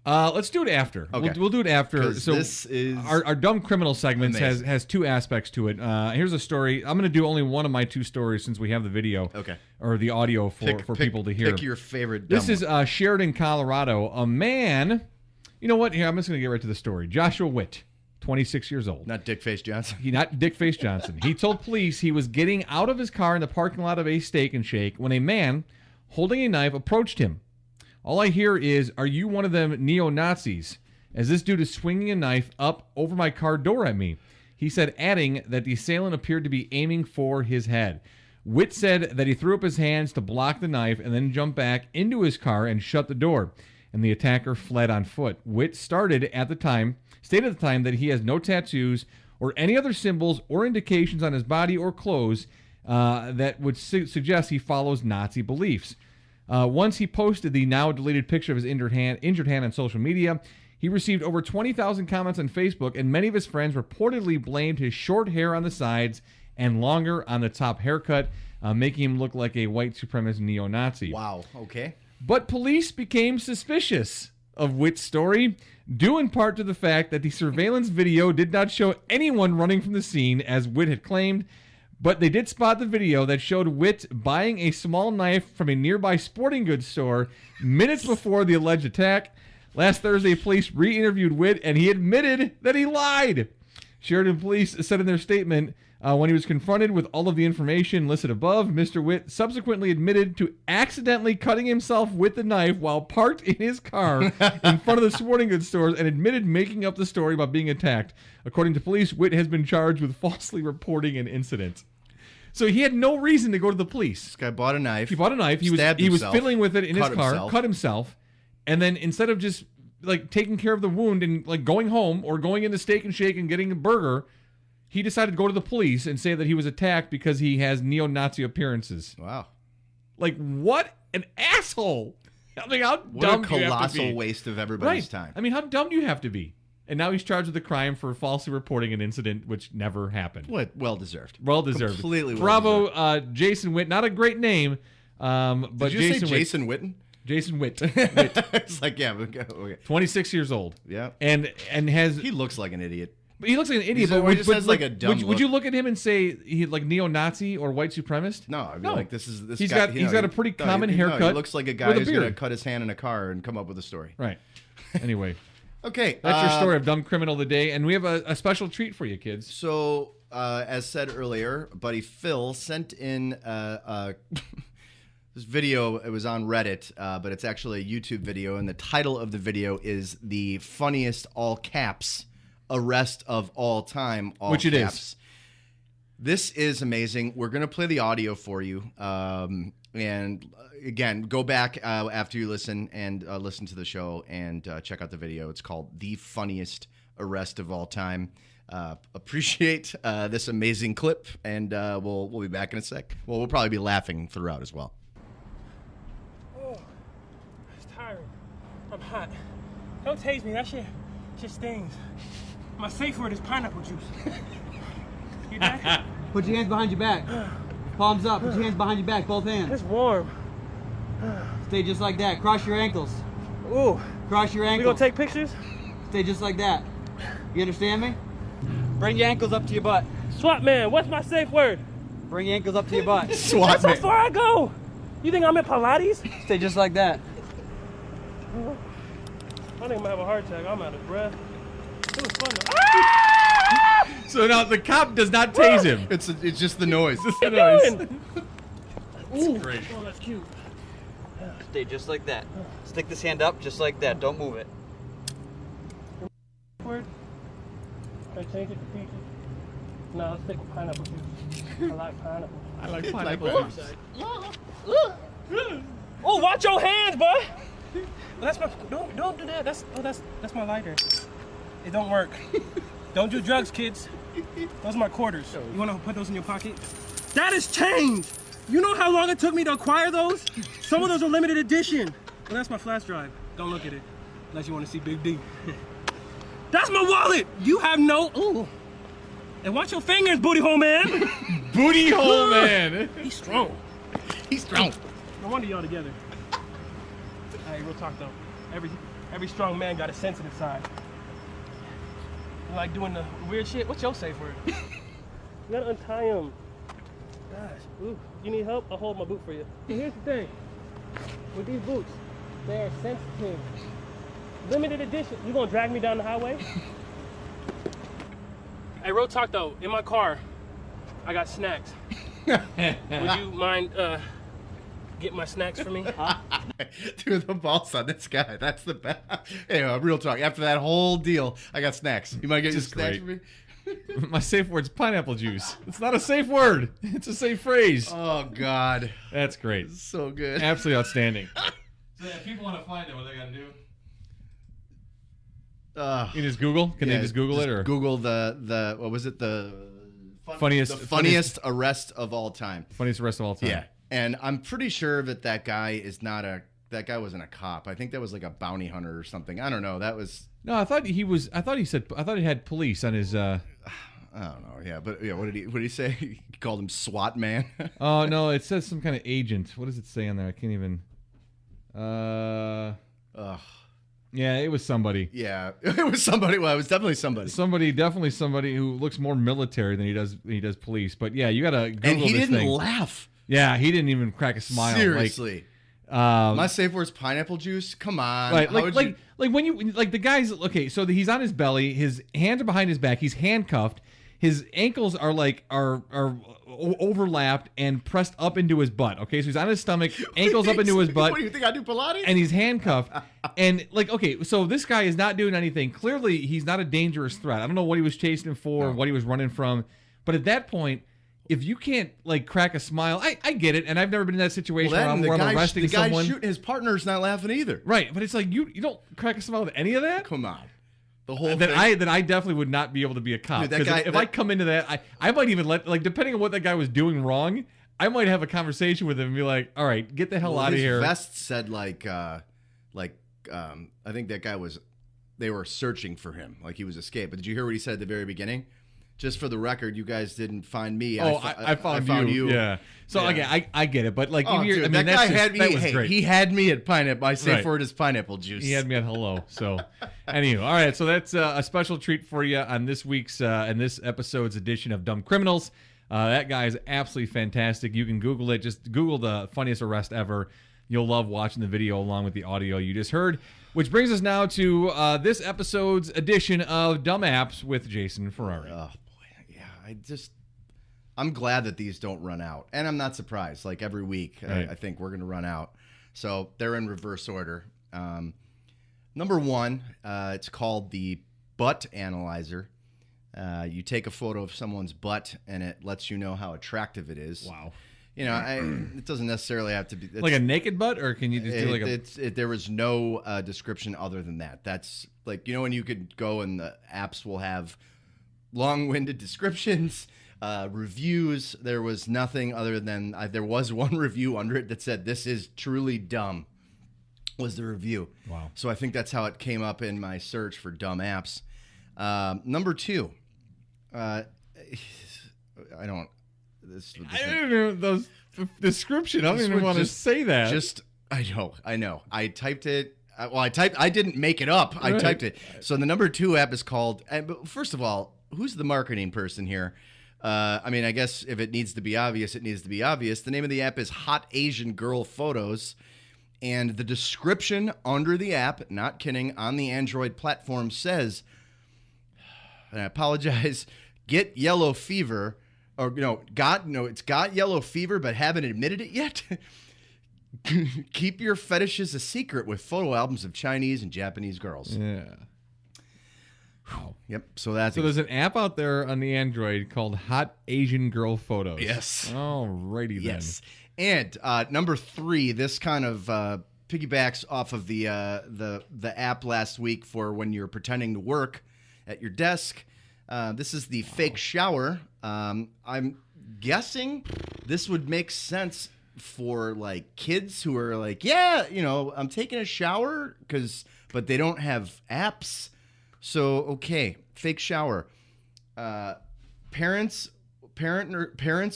Let's do it after. Okay. We'll do it after. 'Cause So this is our dumb criminal segments amazing. has two aspects to it. Here's a story. I'm going to do only one of my two stories since we have the video. Okay. Or the audio for people to hear. Pick your favorite dumb This is Sheridan, Colorado. A man. You know what? Here, I'm just going to get right to the story. Joshua Witt, 26 years old. Not Dickface Johnson. Not Dick Face Johnson. He told police he was getting out of his car in the parking lot of a Steak and Shake when a man holding a knife approached him. All I hear is, are you one of them neo-Nazis? As this dude is swinging a knife up over my car door at me. He said, adding that the assailant appeared to be aiming for his head. Witt said that he threw up his hands to block the knife and then jumped back into his car and shut the door, and the attacker fled on foot. Witt stated at the time that he has no tattoos or any other symbols or indications on his body or clothes that would suggest he follows Nazi beliefs. Once he posted the now deleted picture of his injured hand on social media, he received over 20,000 comments on Facebook, and many of his friends reportedly blamed his short hair on the sides and longer on the top haircut, making him look like a white supremacist neo-Nazi. Wow, okay. But police became suspicious of Witt's story, due in part to the fact that the surveillance video did not show anyone running from the scene, as Witt had claimed, but they did spot the video that showed Witt buying a small knife from a nearby sporting goods store minutes before the alleged attack. Last Thursday, police re-interviewed Witt, and he admitted that he lied. Sheridan police said in their statement, when he was confronted with all of the information listed above, Mr. Witt subsequently admitted to accidentally cutting himself with the knife while parked in his car in front of the sporting goods stores, and admitted making up the story about being attacked. According to police, Witt has been charged with falsely reporting an incident. So he had no reason to go to the police. This guy bought a knife. He bought a knife. He was fiddling with it in his car, cut himself, and then instead of just like taking care of the wound and like going home or going into Steak and Shake and getting a burger, he decided to go to the police and say that he was attacked because he has neo-Nazi appearances. Wow. Like, what an asshole. I mean, how dumb do you have to be? What a colossal waste of everybody's time. I mean, how dumb do you have to be? And now he's charged with a crime for falsely reporting an incident which never happened. What? Well deserved. Well deserved. Completely well Bravo, deserved. Jason Witt. Not a great name, but Did you say Jason Witten? Jason Witt. It's like, yeah, okay. 26 years old. Yeah. And has... He looks like an idiot. He looks like an idiot, but just has like a dumb would you look at him and say he's like neo-Nazi or white supremacist? No, I'd be like, this he's guy. He's got a pretty common haircut. He looks like a guy who's going to cut his hand in a car and come up with a story. Right. Anyway. Okay. That's your story of Dumb Criminal of the Day, and we have a special treat for you, kids. So, as said earlier, buddy Phil sent in this video. It was on Reddit, but it's actually a YouTube video, and the title of the video is "The Funniest All Caps Arrest of All Time." Which it is. This is amazing. We're going to play the audio for you. And again, go back after you listen and listen to the show and check out the video. It's called "The Funniest Arrest of All Time." Appreciate this amazing clip, and we'll be back in a sec. Well, we'll probably be laughing throughout as well. Oh, it's tiring. I'm hot. Don't tase me. That shit stings. My safe word is pineapple juice. You back? Put your hands behind your back. Palms up. Put your hands behind your back. Both hands. It's warm. Stay just like that. Cross your ankles. Ooh. Cross your ankles. We gonna take pictures? Stay just like that. You understand me? Bring your ankles up to your butt. SWAT man, what's my safe word? Bring your ankles up to your butt. SWAT man. That's how far I go. You think I'm in Pilates? Stay just like that. I think I'm gonna have a heart attack. I'm out of breath. It was fun though. So now the cop does not tase him. It's just the noise. It's the noise. Ooh. Great. Oh, that's cute. Stay just like that. Stick this hand up just like that. Don't move it. Word. Can I change it to peaches? No, let's stick with pineapple juice. I like pineapple. I like pineapple juice. Oh, watch your hands, boy. That's my. Don't do that. That's my lighter. It don't work. Don't do drugs, kids. Those are my quarters. You want to put those in your pocket? That is change. You know how long it took me to acquire those? Some of those are limited edition. Well, that's my flash drive. Don't look at it unless you want to see Big D. That's my wallet. You have no. Ooh. And watch your fingers, booty hole man. Booty hole man. He's strong. He's strong. No wonder y'all together. Hey, real talk though. Every strong man got a sensitive side. You like doing the weird shit? What's your safe word? You gotta untie him. Gosh, ooh, you need help? I'll hold my boot for you. So here's the thing. With these boots, they are sensitive. Limited edition. You gonna drag me down the highway? Hey, real talk though. In my car, I got snacks. Would you mind get my snacks for me. Dude, the balls on this guy. That's the best. Anyway, real talk. After that whole deal, I got snacks. You might get your snacks for me? My safe word's pineapple juice. It's not a safe word. It's a safe phrase. Oh, God. That's great. So good. Absolutely outstanding. So if people want to find it, what they got to do? You just Google? Can they just Google it? Or Google the what was it? The funniest arrest of all time. Funniest arrest of all time. Yeah. And I'm pretty sure that guy is not that guy wasn't a cop. I think that was like a bounty hunter or something. I don't know. That was... No, I thought he had police on his I don't know. Yeah, but yeah, what did he say? He called him SWAT man. Oh, no, it says some kind of agent. What does it say on there? I can't even Yeah, it was somebody. Yeah, it was somebody. Well, it was definitely somebody. Definitely somebody who looks more military than he does police. But yeah, you got to Google and he this didn't thing. laugh. Yeah, he didn't even crack a smile. Seriously. My safe word's pineapple juice. Come on. Right, like when you the guy's okay. So he's on his belly. His hands are behind his back. He's handcuffed. His ankles are overlapped and pressed up into his butt. Okay, so he's on his stomach, ankles up into his butt. What do you think? I do Pilates? And he's handcuffed. And okay, so this guy is not doing anything. Clearly, he's not a dangerous threat. I don't know what he was chasing him for, what he was running from. But at that point, if you can't crack a smile, I get it, and I've never been in that situation where I'm arresting someone. The guy shooting his partner's not laughing either. Right, but it's like you don't crack a smile with any of that. Come on. The whole that I definitely would not be able to be a cop. Dude, if I come into that, I might even depending on what that guy was doing wrong, I might have a conversation with him and be like, all right, get the hell out of here. His vest said I think that guy they were searching for him, like he was escaped. But did you hear what he said at the very beginning? Just for the record, you guys didn't find me. I found you. Yeah. So again, I get it, but that guy had me. That was great. He had me at pineapple. My safe word is pineapple juice. He had me at hello. So, anywho, all right. So that's a special treat for you on this week's and this episode's edition of Dumb Criminals. That guy is absolutely fantastic. You can Google it. Just Google the funniest arrest ever. You'll love watching the video along with the audio you just heard. Which brings us now to this episode's edition of Dumb Apps with Jason Ferrari. Oh boy, yeah. I'm glad that these don't run out, and I'm not surprised. Like every week, right. I think we're going to run out. So they're in reverse order. Number one, it's called the butt analyzer. You take a photo of someone's butt, and it lets you know how attractive it is. Wow. It doesn't necessarily have to be like a naked butt, or can you just do like a? There was no description other than that. That's like when you could go and the apps will have long-winded descriptions, reviews. There was nothing other than there was one review under it that said "This is truly dumb." Was the review? Wow. So I think that's how it came up in my search for dumb apps. Number two, I don't know those description. I don't even want to say that. I know. I typed it. I didn't make it up. I typed it. So the number two app is called. First of all, who's the marketing person here? I guess if it needs to be obvious, it needs to be obvious. The name of the app is Hot Asian Girl Photos, and the description under the app, not kidding, on the Android platform says, and I apologize, get yellow fever. Or it's got yellow fever, but haven't admitted it yet. Keep your fetishes a secret with photo albums of Chinese and Japanese girls. Yeah. Wow. Yep. So there's an app out there on the Android called Hot Asian Girl Photos. Yes. Alrighty then. Yes. And number three, this kind of piggybacks off of the app last week for when you're pretending to work at your desk. This is the fake shower. I'm guessing this would make sense for kids who are I'm taking a shower but they don't have apps. So, okay, fake shower. Parents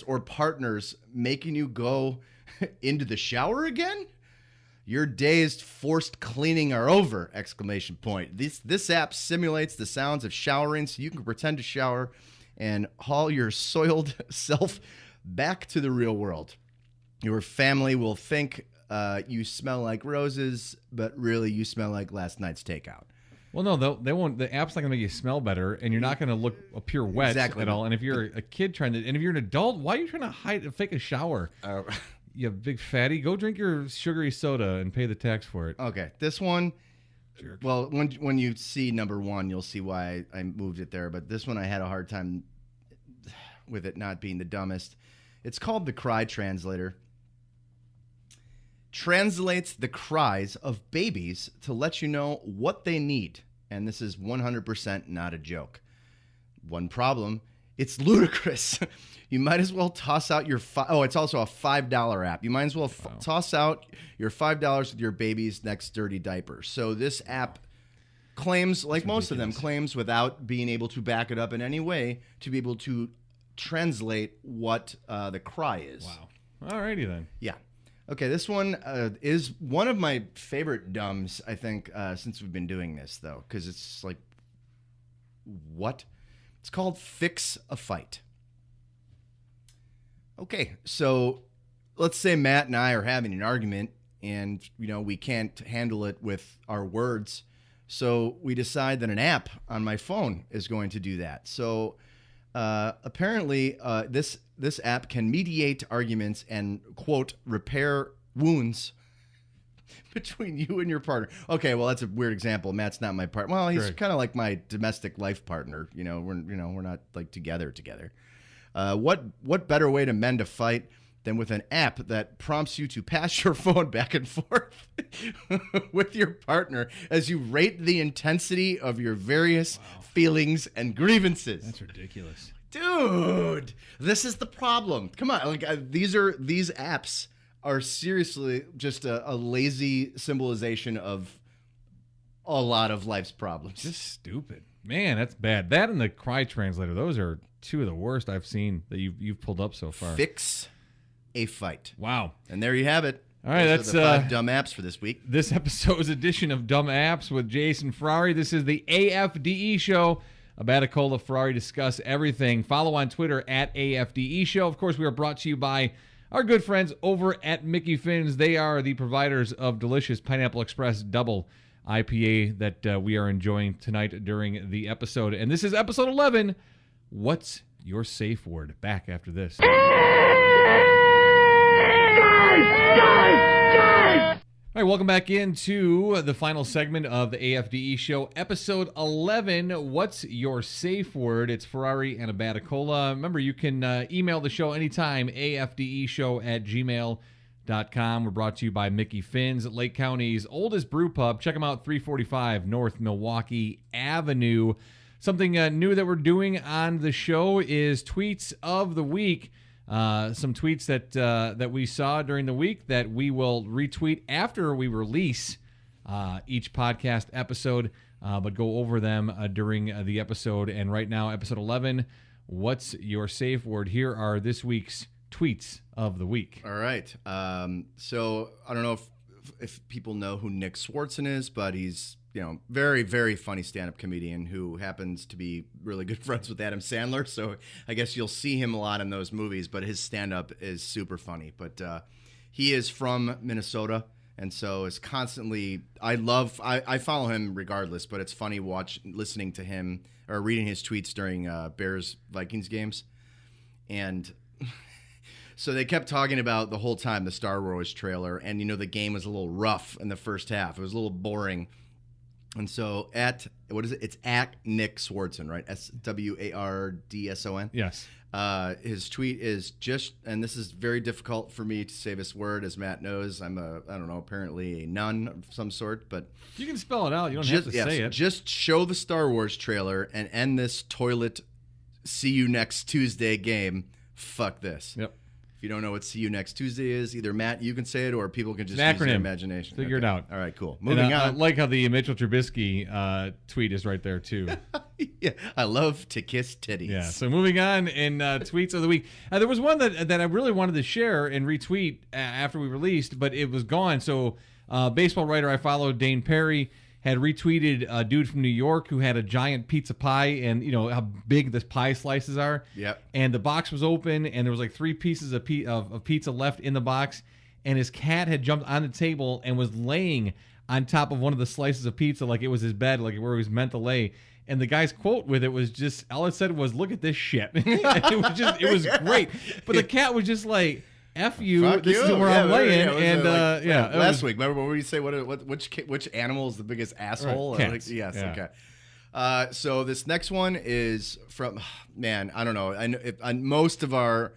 or partners making you go into the shower again? Your days forced cleaning are over! ! This app simulates the sounds of showering so you can pretend to shower and haul your soiled self back to the real world. Your family will think you smell like roses, but really you smell like last night's takeout. Well, no, they won't. The app's not going to make you smell better, and you're not going to appear wet at all. And if you're a kid and if you're an adult, why are you trying to fake a shower? you big fatty. Go drink your sugary soda and pay the tax for it. Okay, this one. Jerk. Well, when you see number one, you'll see why I moved it there. But this one, I had a hard time with it not being the dumbest. It's called the Cry Translator. Translates the cries of babies to let you know what they need. And this is 100% not a joke. One problem, it's ludicrous. You might as well toss out your... it's also a $5 app. You might as well toss out your $5 with your baby's next dirty diaper. So this app claims, like most of them, claims without being able to back it up in any way to be able to translate what the cry is. Wow. Alrighty then. Yeah. Okay, this one is one of my favorite dumbs, I think, since we've been doing this, though, because it's like, what? It's called Fix a Fight. Okay, so let's say Matt and I are having an argument, and, we can't handle it with our words, so we decide that an app on my phone is going to do that. So apparently, this app can mediate arguments and, quote, repair wounds between you and your partner. Okay, well, that's a weird example. Matt's not my partner. Well, he's kind of like my domestic life partner. We're not like together. What better way to mend a fight than with an app that prompts you to pass your phone back and forth with your partner as you rate the intensity of your various feelings and grievances. That's ridiculous. Dude, this is the problem. Come on, these apps are seriously just a lazy symbolization of a lot of life's problems. Just stupid. Man, that's bad. That and the Cry Translator, those are two of the worst I've seen that you've pulled up so far. Fix a Fight. Wow. And there you have it. All right, that's the 5 dumb apps for this week. This episode's edition of Dumb Apps with Jason Ferrari. This is the AFDE Show. Abaticola Ferrari discuss everything. Follow on Twitter at AFDE Show. Of course, we are brought to you by our good friends over at Mickey Finn's. They are the providers of delicious Pineapple Express Double IPA that we are enjoying tonight during the episode. And this is episode 11. What's your safe word? Back after this. All right, welcome back into the final segment of the AFDE Show, episode 11. What's your safe word? It's Ferrari and Abaticola. Remember, you can email the show anytime, afdeshow@gmail.com. We're brought to you by Mickey Finn's, Lake County's oldest brew pub. Check them out, 345 North Milwaukee Avenue. Something new that we're doing on the show is Tweets of the Week. Some tweets that we saw during the week that we will retweet after we release each podcast episode, but go over them during the episode. And right now, episode 11, what's your safe word? Here are this week's tweets of the week. All right. So I don't know if people know who Nick Swartzen is, but he's very, very funny stand-up comedian who happens to be really good friends with Adam Sandler. So I guess you'll see him a lot in those movies, but his stand-up is super funny. But he is from Minnesota, and so is constantly, I follow him regardless, but it's funny listening to him or reading his tweets during Bears-Vikings games. And so they kept talking about the whole time the Star Wars trailer, and the game was a little rough in the first half. It was a little boring. And so it's at Nick Swartzen, right? SWARDSON. Yes. His tweet is and this is very difficult for me to say this word, as Matt knows. I'm apparently a nun of some sort, but you can spell it out. You don't have to say it. Just show the Star Wars trailer and end this toilet see you next Tuesday game. Fuck this. Yep. If you don't know what See You Next Tuesday is, either Matt, you can say it, or people can just use their imagination. Figure it out. All right, cool. Moving on. I like how the Mitchell Trubisky tweet is right there, too. Yeah, I love to kiss titties. Yeah, so moving on in tweets of the week. There was one that I really wanted to share and retweet after we released, but it was gone. So baseball writer I followed, Dane Perry, had retweeted a dude from New York who had a giant pizza pie, and how big the pie slices are. Yep. And the box was open, and there was like 3 pieces of pizza left in the box, and his cat had jumped on the table and was laying on top of one of the slices of pizza like it was his bed, like where he was meant to lay. And the guy's quote with it was just, all it said was, "Look at this shit." It was great. But the cat was just like, F you. Fuck This you. is where I'm laying. And last week, remember when we say which animal is the biggest asshole? Right. Cats. Yes. Yeah. Okay. So this next one is from man. I don't know. I know most of our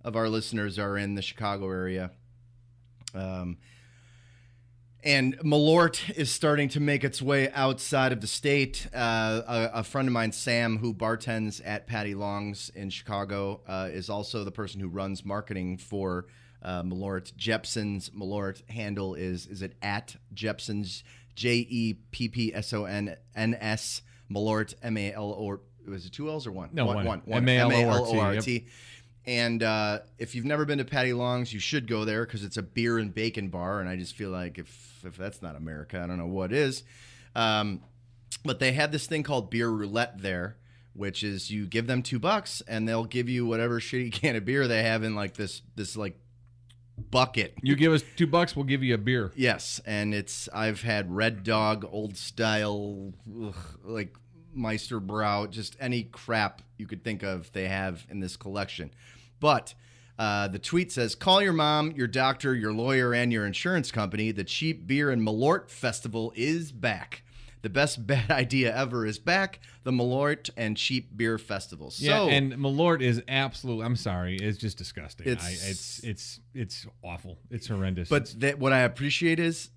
listeners are in the Chicago area. And Malort is starting to make its way outside of the state. A friend of mine, Sam, who bartends at Patty Long's in Chicago, is also the person who runs marketing for Malort. Jepson's Malort handle is it at Jepson's, JEPPSONNS Malort, MALOR. Was it 2 L's or one? No, one. MALORT. Yep. And if you've never been to Patty Long's, you should go there because it's a beer and bacon bar. And I just feel like if that's not America, I don't know what is. But they have this thing called beer roulette there, which is you give them $2 and they'll give you whatever shitty can of beer they have in like this like bucket. You give us $2, we'll give you a beer. Yes, and I've had Red Dog, old style, like Meisterbrow, just any crap you could think of they have in this collection. But the tweet says, call your mom, your doctor, your lawyer, and your insurance company. The Cheap Beer and Malort Festival is back. The best bad idea ever is back. The Malort and Cheap Beer Festival. Yeah, and Malort is absolutely, I'm sorry, it's just disgusting. It's awful. It's horrendous. But what I appreciate is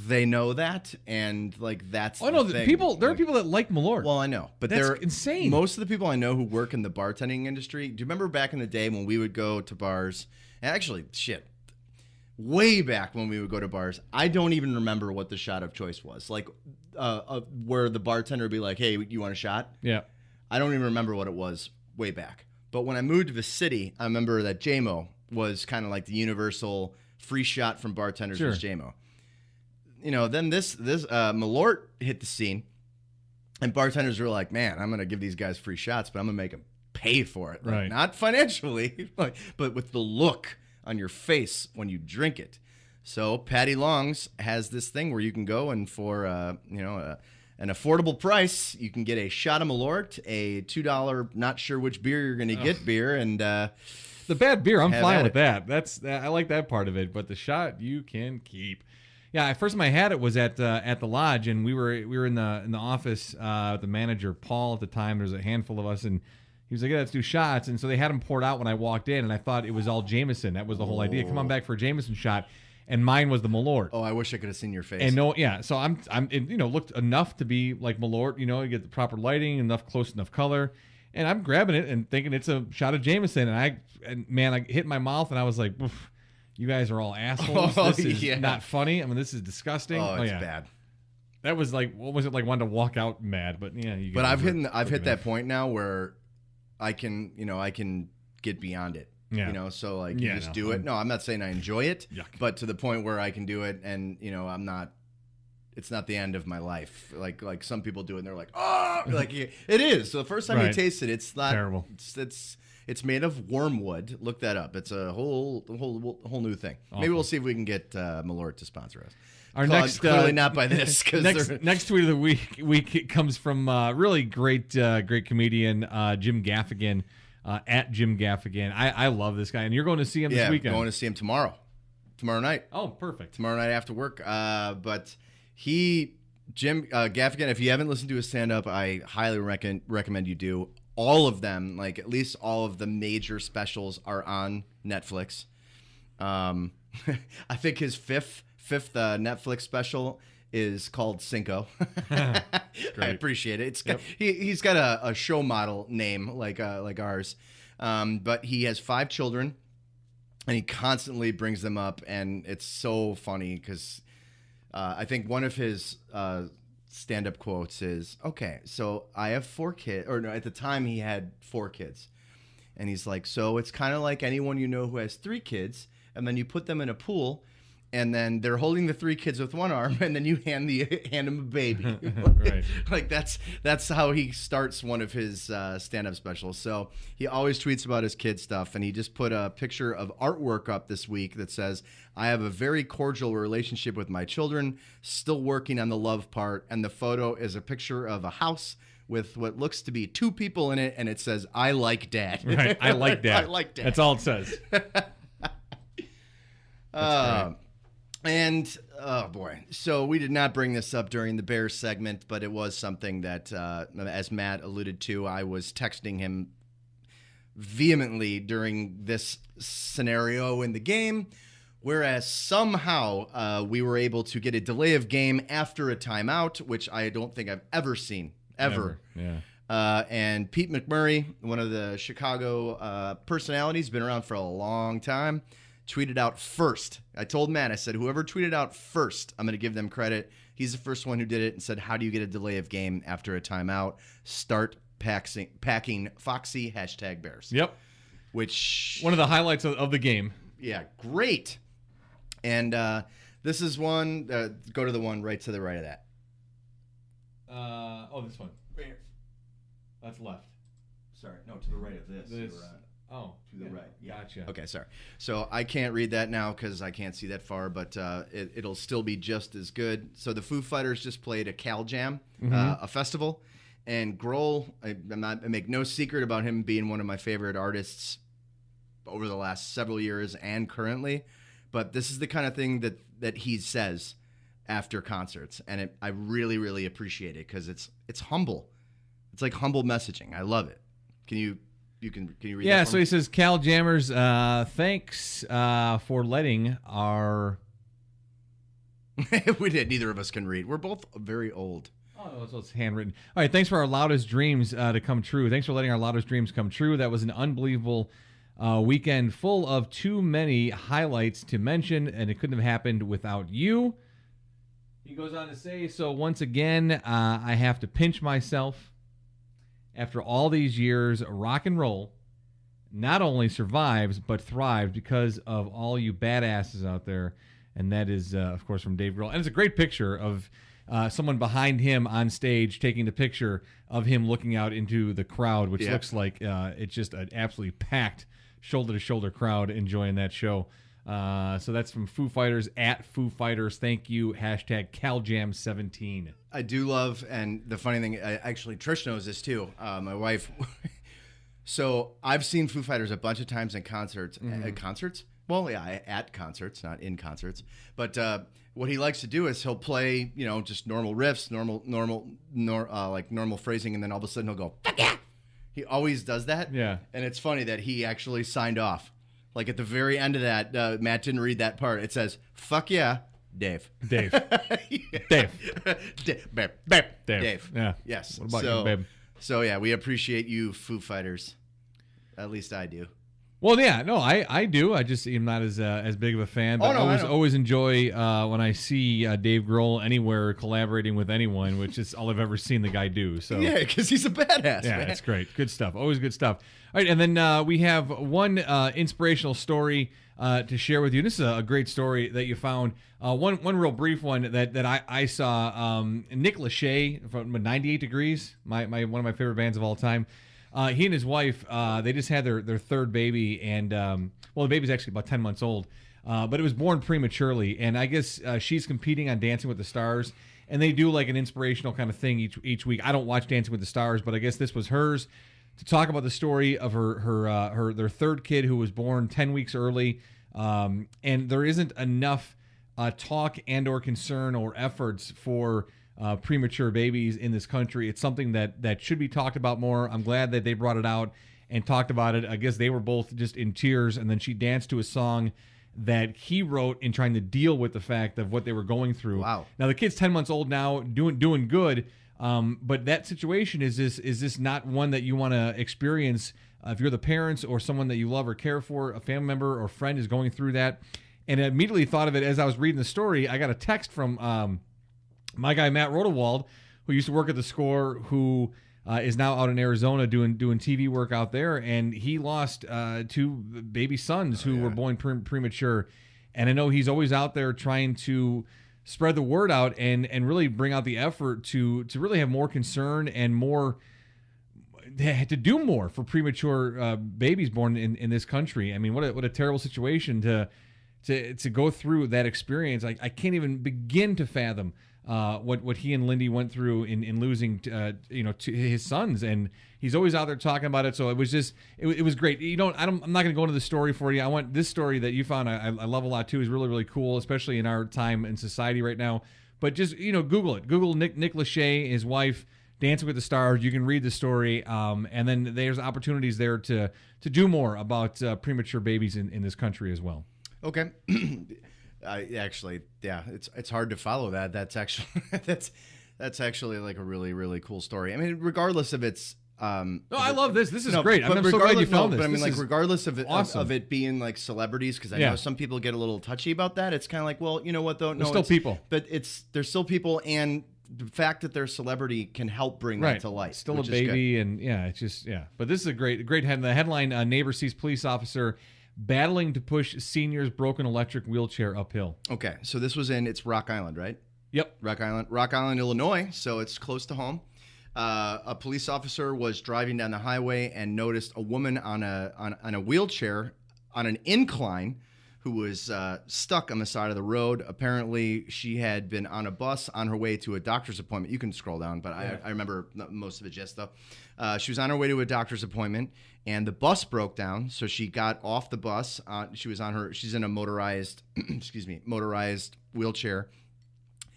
they know that, and like that's there are people that like Malort. Well, I know, but that's they're insane. Most of the people I know who work in the bartending industry. Do you remember back in the day when we would go to bars? And actually, way back when we would go to bars, I don't even remember what the shot of choice was. Like, where the bartender would be like, "Hey, you want a shot?" Yeah. I don't even remember what it was way back. But when I moved to the city, I remember that JMO was kind of like the universal free shot from bartenders was JMO. You know, then this Malort hit the scene, and bartenders were like, "Man, I'm gonna give these guys free shots, but I'm gonna make them pay for it, right? Not financially, but with the look on your face when you drink it." So Patty Long's has this thing where you can go and for an affordable price, you can get a shot of Malort, a $2 not sure which beer you're gonna get beer, and the bad beer, I'm fine with that. I like that part of it, but the shot you can keep. Yeah, first time I had it was at the lodge, and we were in the office. The manager Paul at the time. There was a handful of us, and he was like, "Yeah, let's do shots." And so they had them poured out when I walked in, and I thought it was all Jameson. That was the whole idea. Come on back for a Jameson shot, and mine was the Malort. Oh, I wish I could have seen your face. And so it looked enough to be like Malort. You know, you get the proper lighting, close enough color, and I'm grabbing it and thinking it's a shot of Jameson, and I hit my mouth, and I was like, oof. You guys are all assholes. This is not funny. I mean, this is disgusting. Oh, it's bad. That was like, what was it like? Wanting to walk out mad, but yeah. But I've hit that point now where I can get beyond it. Yeah. You know, so like you just do it. No, I'm not saying I enjoy it, but to the point where I can do it, and I'm not. It's not the end of my life. Like some people do it, and they're like, oh, like it is. So the first time you taste it, it's not terrible. It's made of wormwood. Look that up. It's a whole new thing. Awful. Maybe we'll see if we can get Malort to sponsor us. Our next clearly not by this. Next tweet of the week comes from really great comedian Jim Gaffigan at Jim Gaffigan. I love this guy, and you're going to see him this weekend. Going to see him tomorrow night. Oh, perfect. Tomorrow night after work. But Jim Gaffigan. If you haven't listened to his stand up, I highly recommend you do. All of them, like at least all of the major specials, are on Netflix. I think his fifth Netflix special is called Cinco. I appreciate it. He's got a show model name like ours, but he has 5 children, and he constantly brings them up, and it's so funny because I think one of his stand-up quotes is, okay, so I have 4 kids, or no, at the time he had 4 kids, and he's like, so it's kind of like anyone you know who has 3 kids, and then you put them in a pool, and then they're holding the 3 kids with one arm, and then you hand them a baby. Right. Like that's how he starts one of his stand-up specials. So he always tweets about his kid stuff, and he just put a picture of artwork up this week that says, I have a very cordial relationship with my children, still working on the love part, and the photo is a picture of a house with what looks to be 2 people in it, and it says, I like dad. Right, I like dad. I like dad. That's all it says. And, oh boy, so we did not bring this up during the Bears segment, but it was something that, as Matt alluded to, I was texting him vehemently during this scenario in the game, whereas somehow we were able to get a delay of game after a timeout, which I don't think I've ever seen, ever. Yeah. And Pete McMurray, one of the Chicago personalities, been around for a long time, tweeted out first. I told Matt, I said, whoever tweeted out first, I'm going to give them credit. He's the first one who did it and said, how do you get a delay of game after a timeout? Start packing Foxy #Bears. Yep. Which one of the highlights of the game. Yeah, great. And this is one, go to the one right to the right of that. This one. Right here. That's left. Sorry, no, to the right of this. To the right. Yeah. Gotcha. Okay, sorry. So I can't read that now because I can't see that far, but it'll still be just as good. So the Foo Fighters just played a Cal Jam, a festival, and Grohl, I make no secret about him being one of my favorite artists over the last several years and currently, but this is the kind of thing that he says after concerts, and I really, really appreciate it because it's humble. It's like humble messaging. I love it. Can you read that? So he says, Cal Jammers, thanks for letting our... We did. Neither of us can read. We're both very old. Oh, so it's handwritten. All right, thanks for our loudest dreams to come true. Thanks for letting our loudest dreams come true. That was an unbelievable weekend full of too many highlights to mention, and it couldn't have happened without you. He goes on to say, so once again, I have to pinch myself. After all these years, rock and roll not only survives, but thrives because of all you badasses out there. And that is, of course, from Dave Grohl. And it's a great picture of someone behind him on stage taking the picture of him looking out into the crowd, which looks like it's just an absolutely packed shoulder-to-shoulder crowd enjoying that show. So that's from Foo Fighters, at Foo Fighters. Thank you. #CalJam17. I do love, and the funny thing, actually, Trish knows this too. My wife. So I've seen Foo Fighters a bunch of times in concerts. Concerts? Well, yeah, at concerts, not in concerts. But what he likes to do is he'll play, just normal riffs, normal phrasing, and then all of a sudden he'll go, "Fuck yeah!" He always does that. Yeah. And it's funny that he actually signed off. Like at the very end of that, Matt didn't read that part. It says, "Fuck yeah, Dave." Dave. Dave. Yeah. Yes. What about you, babe? So yeah, we appreciate you, Foo Fighters. At least I do. Well, yeah, no, I do. I just am not as big of a fan, but always enjoy when I see Dave Grohl anywhere collaborating with anyone, which is all I've ever seen the guy do. So yeah, because he's a badass. Yeah, man. it's great. Good stuff. Always good stuff. All right, and then we have one inspirational story to share with you. This is a great story that you found. One real brief one that I saw. Nick Lachey from 98 Degrees, my one of my favorite bands of all time. He and his wife, they just had their third baby, and the baby's actually about 10 months old, but it was born prematurely, and I guess she's competing on Dancing with the Stars, and they do like an inspirational kind of thing each week. I don't watch Dancing with the Stars, but I guess this was hers to talk about the story of their third kid who was born 10 weeks early, and there isn't enough talk and or concern or efforts for premature babies in this country. It's something that should be talked about more. I'm glad that they brought it out and talked about it. I guess they were both just in tears, and then she danced to a song that he wrote in trying to deal with the fact of what they were going through. Wow. Now the kid's 10 months old now, doing good, but that situation is this not one that you want to experience if you're the parents or someone that you love or care for, a family member or friend is going through that. And I immediately thought of it as I was reading the story. I got a text from my guy Matt Rodewald, who used to work at the Score, who is now out in Arizona doing TV work out there, and he lost two baby sons who were born premature. And I know he's always out there trying to spread the word out and really bring out the effort to really have more concern and more to do more for premature babies born in this country. I mean, what a terrible situation to go through that experience. I can't even begin to fathom what he and Lindy went through in losing to his sons, and he's always out there talking about it. So it was just it was great. I'm not going to go into the story for you. I want this story that you found. I love a lot too. Is really, really cool, especially in our time in society right now. But just Google it. Google Nick Lachey, his wife, Dancing with the Stars. You can read the story, and then there's opportunities there to do more about premature babies in this country as well. Okay. It's hard to follow that. That's actually that's actually like a really, really cool story. I mean, regardless of its I love this. This is great. I'm so glad you found this. But I mean, like, regardless of it, awesome. of it being like celebrities, because I know some people get a little touchy about that. It's kind of like, well, you know what though? No, still people. But they're still people, and the fact that they're celebrity can help bring that to light. Still a baby, and it's just But this is a great headline. The headline: neighbor sees police officer battling to push senior's broken electric wheelchair uphill. Okay, so this was it's Rock Island, right? Yep, Rock Island, Illinois. So it's close to home. A police officer was driving down the highway and noticed a woman on a wheelchair on an incline who was stuck on the side of the road. Apparently, she had been on a bus on her way to a doctor's appointment. You can scroll down, but I remember most of the gist, though. She was on her way to a doctor's appointment, and the bus broke down, so she got off the bus. She's in a motorized wheelchair,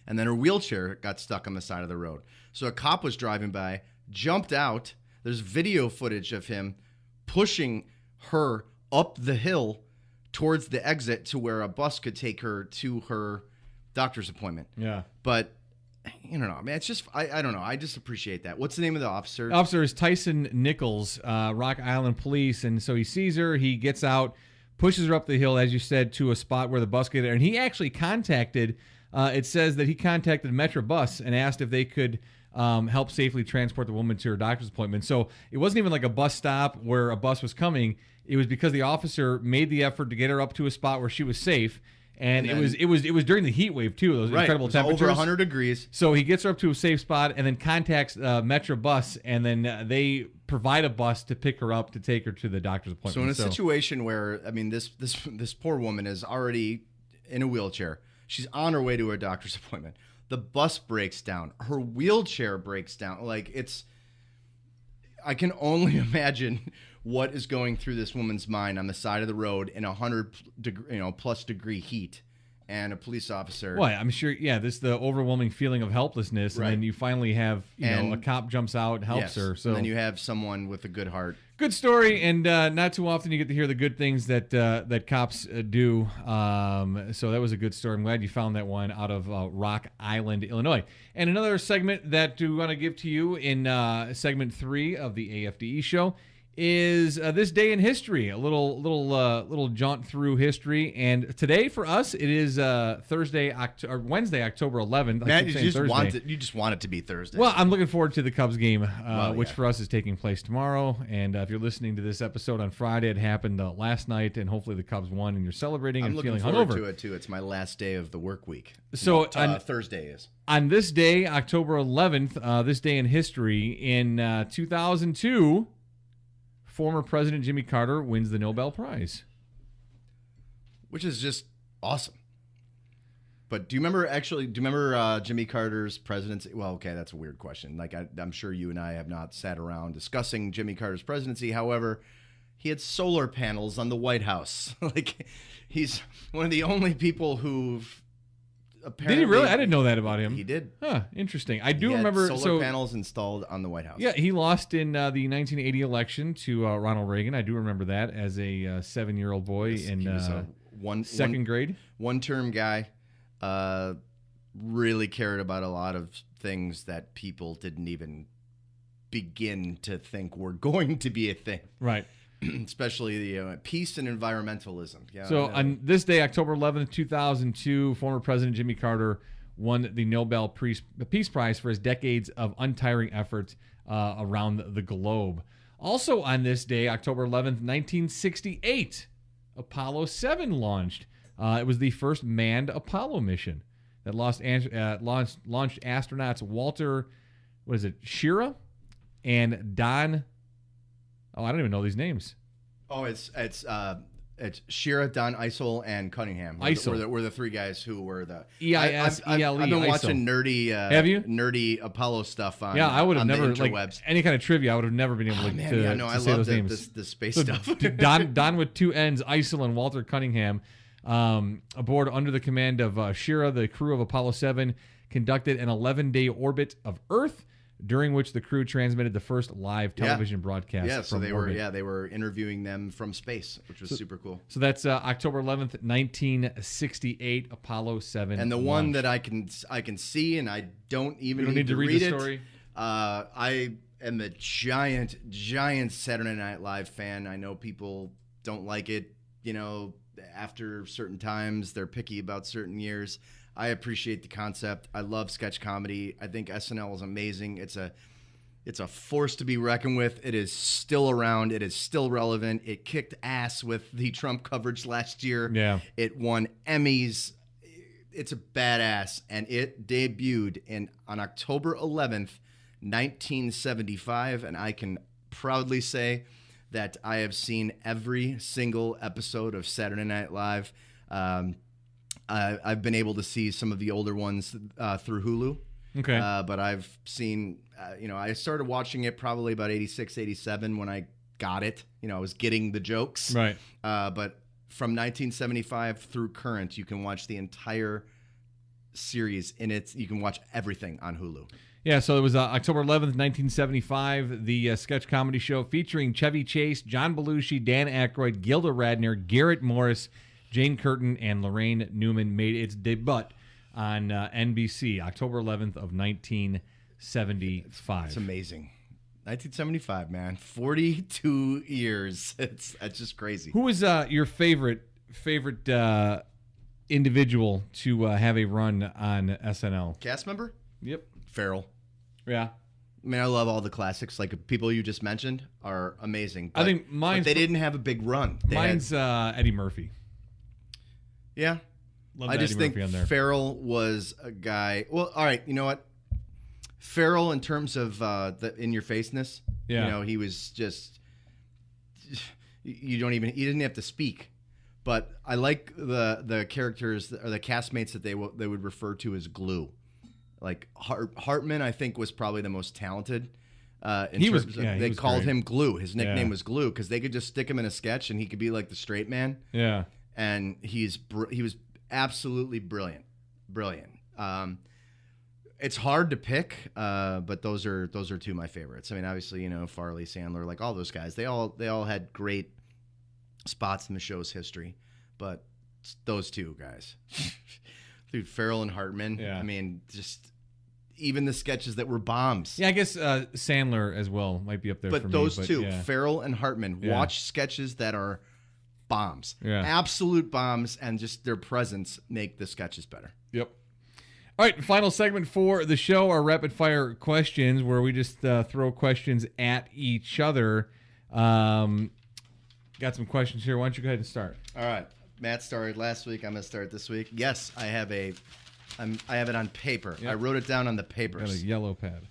and then her wheelchair got stuck on the side of the road. So a cop was driving by, jumped out. There's video footage of him pushing her up the hill towards the exit to where a bus could take her to her doctor's appointment. Yeah. But I don't know. I mean, it's just, I don't know. I just appreciate that. What's the name of the officer? The officer is Tyson Nichols, Rock Island Police. And so he sees her, he gets out, pushes her up the hill, as you said, to a spot where the bus could get there. And he actually contacted, it says that he contacted Metro Bus and asked if they could help safely transport the woman to her doctor's appointment. So it wasn't even like a bus stop where a bus was coming. It was because the officer made the effort to get her up to a spot where she was safe. And then, it was during the heat wave too. Those incredible temperatures, over 100 degrees. So he gets her up to a safe spot and then contacts Metro Bus, and then they provide a bus to pick her up to take her to the doctor's appointment. So in a situation where, I mean, this poor woman is already in a wheelchair. She's on her way to her doctor's appointment. The bus breaks down. Her wheelchair breaks down. Like I can only imagine what is going through this woman's mind on the side of the road in 100+ degree heat, and a police officer. Well, I'm sure. Yeah, this is the overwhelming feeling of helplessness, and then you finally have a cop jumps out and helps her. So and then you have someone with a good heart. Good story, and not too often you get to hear the good things that cops do. So that was a good story. I'm glad you found that one out of Rock Island, Illinois. And another segment that we want to give to you in segment 3 of the AFDE show is this day in history, a little jaunt through history. And today for us, it is Wednesday, October 11th. Matt, you just want it to be Thursday. Well, I'm looking forward to the Cubs game, which for us is taking place tomorrow. And if you're listening to this episode on Friday, it happened last night, and hopefully the Cubs won, and you're celebrating and feeling hungover. I'm looking forward to it too. It's my last day of the work week. So Thursday is. On this day, October 11th, this day in history, in 2002. Former President Jimmy Carter wins the Nobel Prize. Which is just awesome. But do you remember Jimmy Carter's presidency? Well, okay, that's a weird question. Like, I'm sure you and I have not sat around discussing Jimmy Carter's presidency. However, he had solar panels on the White House. Like, he's one of the only people who've apparently... Did he really? I didn't know that about him. He did. Huh, interesting. I do remember... solar panels installed on the White House. Yeah, he lost in the 1980 election to Ronald Reagan. I do remember that as a 7-year-old boy in second grade. One-term guy. Really cared about a lot of things that people didn't even begin to think were going to be a thing. Right. Especially the peace and environmentalism. Yeah. So on this day, October 11th, 2002, former President Jimmy Carter won the Nobel Peace Prize for his decades of untiring efforts around the globe. Also on this day, October 11th, 1968, Apollo 7 launched. It was the first manned Apollo mission that launched astronauts Walter, Schirra and Don. Oh, I don't even know these names. Oh, it's It's Shearer, Don Eisel, and Cunningham. Were the three guys who were the E-I-S-E-L-E. I've been Eisel. watching nerdy. Have you? Nerdy Apollo stuff on. Yeah, I would have on never the interwebs. any kind of trivia. I would have never been able to. I say love those names. the space So stuff. Don with two N's, Eisel and Walter Cunningham, aboard under the command of Shearer, the crew of Apollo 7 conducted an 11-day orbit of Earth, during which the crew transmitted the first live television broadcast. Yeah, so from orbit. they were interviewing them from space, which was super cool. So that's October 11th, 1968, Apollo 7. And the launch. one that I can see, and I don't even need to read the it. story. I am a giant Saturday Night Live fan. I know people don't like it. After certain times, they're picky about certain years. I appreciate the concept. I love sketch comedy. I think SNL is amazing. It's a force to be reckoned with. It is still around. It is still relevant. It kicked ass with the Trump coverage last year. Yeah. It won Emmys. It's a badass, and it debuted on October 11th, 1975, and I can proudly say that I have seen every single episode of Saturday Night Live. I've been able to see some of the older ones through Hulu. Okay. But I've seen, I started watching it probably about 86, 87 when I got it. I was getting the jokes. Right. But from 1975 through current, you can watch the entire series you can watch everything on Hulu. Yeah, so it was October 11th, 1975, the sketch comedy show featuring Chevy Chase, John Belushi, Dan Aykroyd, Gilda Radner, Garrett Morris, Jane Curtin, and Lorraine Newman made its debut on NBC, October 11th of 1975. It's amazing. 1975, man. 42 years. That's just crazy. Who was your favorite individual to have a run on SNL? Cast member? Yep. Farrell. Yeah. I mean, I love all the classics. Like, people you just mentioned are amazing. I think mine's... But they didn't have a big run. Mine's Eddie Murphy. Yeah. Love I just Eddie think Murphy on there. Farrell was a guy... Well, all right, you know what? Farrell, in terms of the in-your-faceness, he was just... He didn't have to speak. But I like the characters, or the castmates that they would refer to as glue. Like Hartman, I think, was probably the most talented. They called him Glue. His nickname was Glue because they could just stick him in a sketch and he could be like the straight man. Yeah, and he was absolutely brilliant. It's hard to pick, but those are two of my favorites. I mean, obviously, Farley, Sandler, like all those guys. They all had great spots in the show's history, but those two guys. Dude, Farrell and Hartman. Yeah. I mean, just even the sketches that were bombs. Yeah, I guess Sandler as well might be up there. But for those me, two, yeah. Farrell and Hartman, watch sketches that are bombs, absolute bombs, and just their presence make the sketches better. Yep. All right, final segment for the show, our rapid fire questions, where we just throw questions at each other. Got some questions here. Why don't you go ahead and start? All right. Matt started last week. I'm going to start this week. Yes, I have I have it on paper. Yep. I wrote it down on the papers. Got a yellow pad.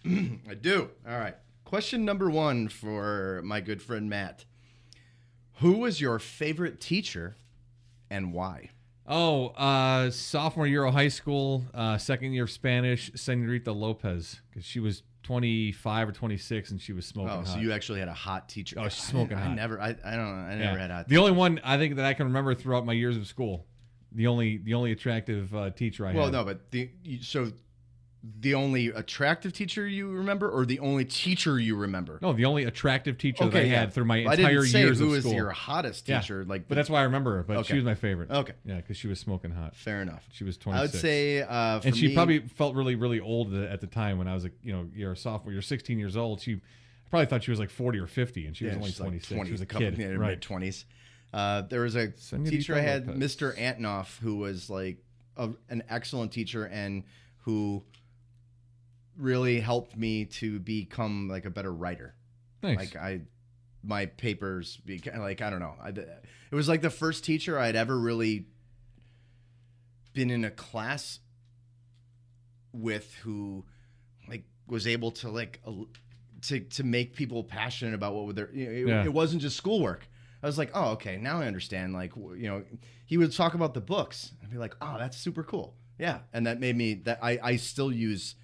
I do. All right. Question number 1 for my good friend Matt. Who was your favorite teacher and why? Oh, sophomore year of high school, second year of Spanish, Senorita Lopez, because she was 25 or 26 and she was smoking hot. So you actually had a hot teacher. Oh, she's smoking hot. I never had hot. The only one I think that I can remember throughout my years of school. The only attractive teacher I had. Well, no, but the only attractive teacher you remember, or the only teacher you remember? No, the only attractive teacher that I had through my entire I didn't say years who of was school. your hottest teacher. Yeah. But that's why I remember her. But she was my favorite. Okay. Yeah, because she was smoking hot. Fair enough. She was 26. I would say, and she probably felt really, really old at the time when I was you're a sophomore, you're 16 years old. She probably thought she was like 40 or 50, and she was only 26. Like 20, she was a kid, right? Mid-20s. There was a teacher I had, Mr. Antonoff, who was like an excellent teacher and who really helped me to become like a better writer. Nice. Like my papers, like, I don't know. It was like the first teacher I'd ever really been in a class with who like was able to like to make people passionate about what they're, it wasn't just schoolwork. I was like, oh, okay, now I understand. Like, he would talk about the books. I'd be like, oh, that's super cool. Yeah, and that made me that I still use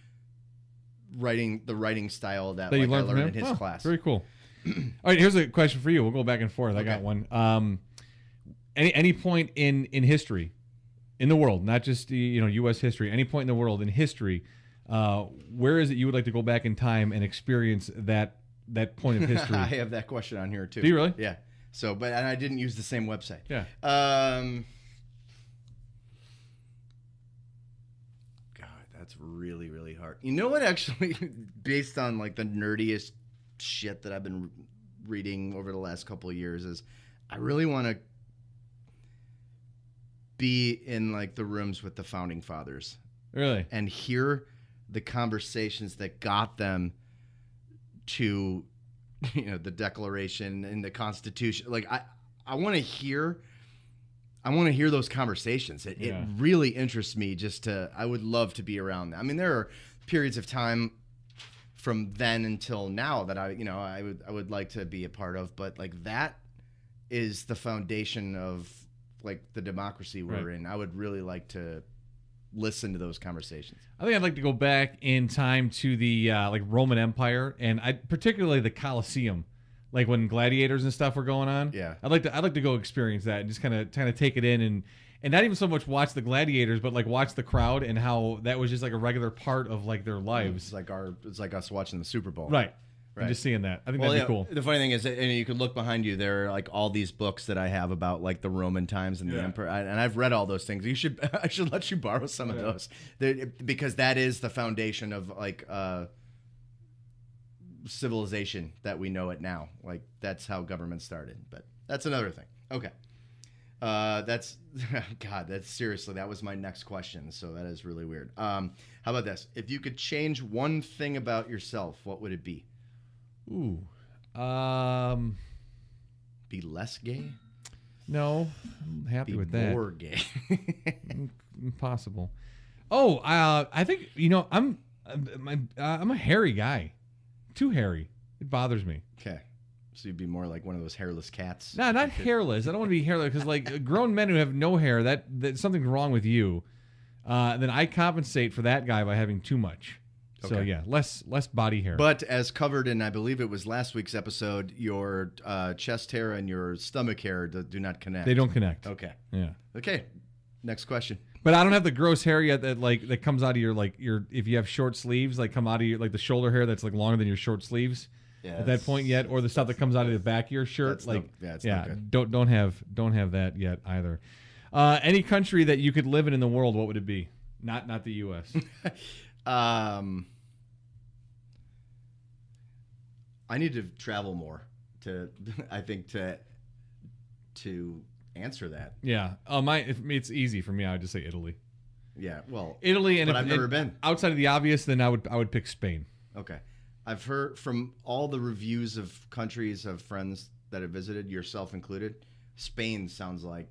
the writing style that like, I learned in his class. Very cool. All right, here's a question for you. We'll go back and forth. I got one. Any point in history, in the world, not just U.S. history, any point in the world in history, where is it you would like to go back in time and experience that point of history? I have that question on here too. Do you really? Yeah. So, and I didn't use the same website. Yeah. That's really, really hard. You know what, actually, based on like the nerdiest shit that I've been reading over the last couple of years, is I really want to be in like the rooms with the founding fathers. Really? And hear the conversations that got them to, the Declaration and the Constitution. Like I want to hear those conversations. It really interests me I would love to be around that. I mean, there are periods of time from then until now that I would like to be a part of, but like that is the foundation of like the democracy we're in. I would really like to listen to those conversations. I think I'd like to go back in time to the like Roman Empire, and particularly the Colosseum. Like when gladiators and stuff were going on. Yeah. I'd like to go experience that and just kind of take it in and not even so much watch the gladiators, but like watch the crowd and how that was just like a regular part of like their lives. It's like us watching the Super Bowl. Right. And just seeing that. I think that'd be cool. The funny thing is, and you could look behind you, there are like all these books that I have about like the Roman times and the emperor, and I've read all those things. I should let you borrow some of those, because that is the foundation of like civilization that we know it now. Like that's how government started, but that's another thing. Okay. That's seriously, that was my next question. So that is really weird. How about this? If you could change one thing about yourself, what would it be? Ooh. Be less gay? No, I'm happy with that. Be more gay. Impossible. Oh, I think, I'm a hairy guy. Too hairy. It bothers me. Okay. So you'd be more like one of those hairless cats? No, not hairless. I don't want to be hairless because like grown men who have no hair, that something's wrong with you. Then I compensate for that guy by having too much. So yeah, less body hair. But as covered in, I believe it was last week's episode, your chest hair and your stomach hair do not connect. They don't connect. Okay. Yeah. Okay. Next question. But I don't have the gross hair yet that comes out of your if you have short sleeves, like come out of your like the shoulder hair that's like longer than your short sleeves. Yeah, at that point yet, or the stuff that comes out of the back of your shirt, not good. don't have that yet either. Any country that you could live in the world, what would it be? Not the U.S. I need to travel more to answer that. Yeah. It's easy for me. I would just say Italy. Yeah. Well, Italy, and but I've never been outside of the obvious. Then I would pick Spain. Okay. I've heard from all the reviews of countries of friends that have visited, yourself included, Spain sounds like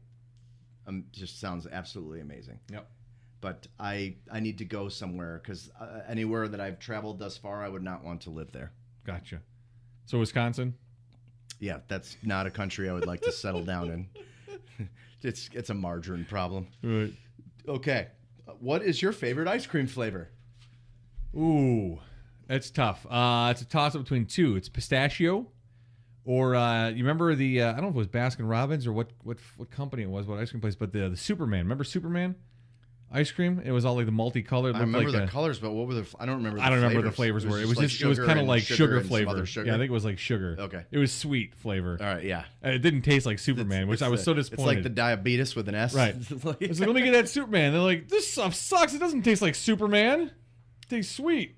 just sounds absolutely amazing. Yep. But I need to go somewhere because anywhere that I've traveled thus far, I would not want to live there. Gotcha. So Wisconsin? Yeah, that's not a country I would like to settle down in. It's a margarine problem. Right. Okay. What is your favorite ice cream flavor? Ooh. That's tough. It's a toss-up between two. It's pistachio, or you remember the I don't know if it was Baskin Robbins or what company it was, what ice cream place, but the Superman. Remember Superman ice cream? It was all like the multicolored. I remember the colors, but what were the? I don't remember. I don't remember the flavors were. It was kind of like sugar flavor. Yeah, I think it was like sugar. Okay. It was sweet flavor. All right. Yeah. It didn't taste like Superman, which I was so disappointed. It's like the diabetes with an S. Right. It's like, let me get that Superman. They're like, this stuff sucks. It doesn't taste like Superman. It tastes sweet.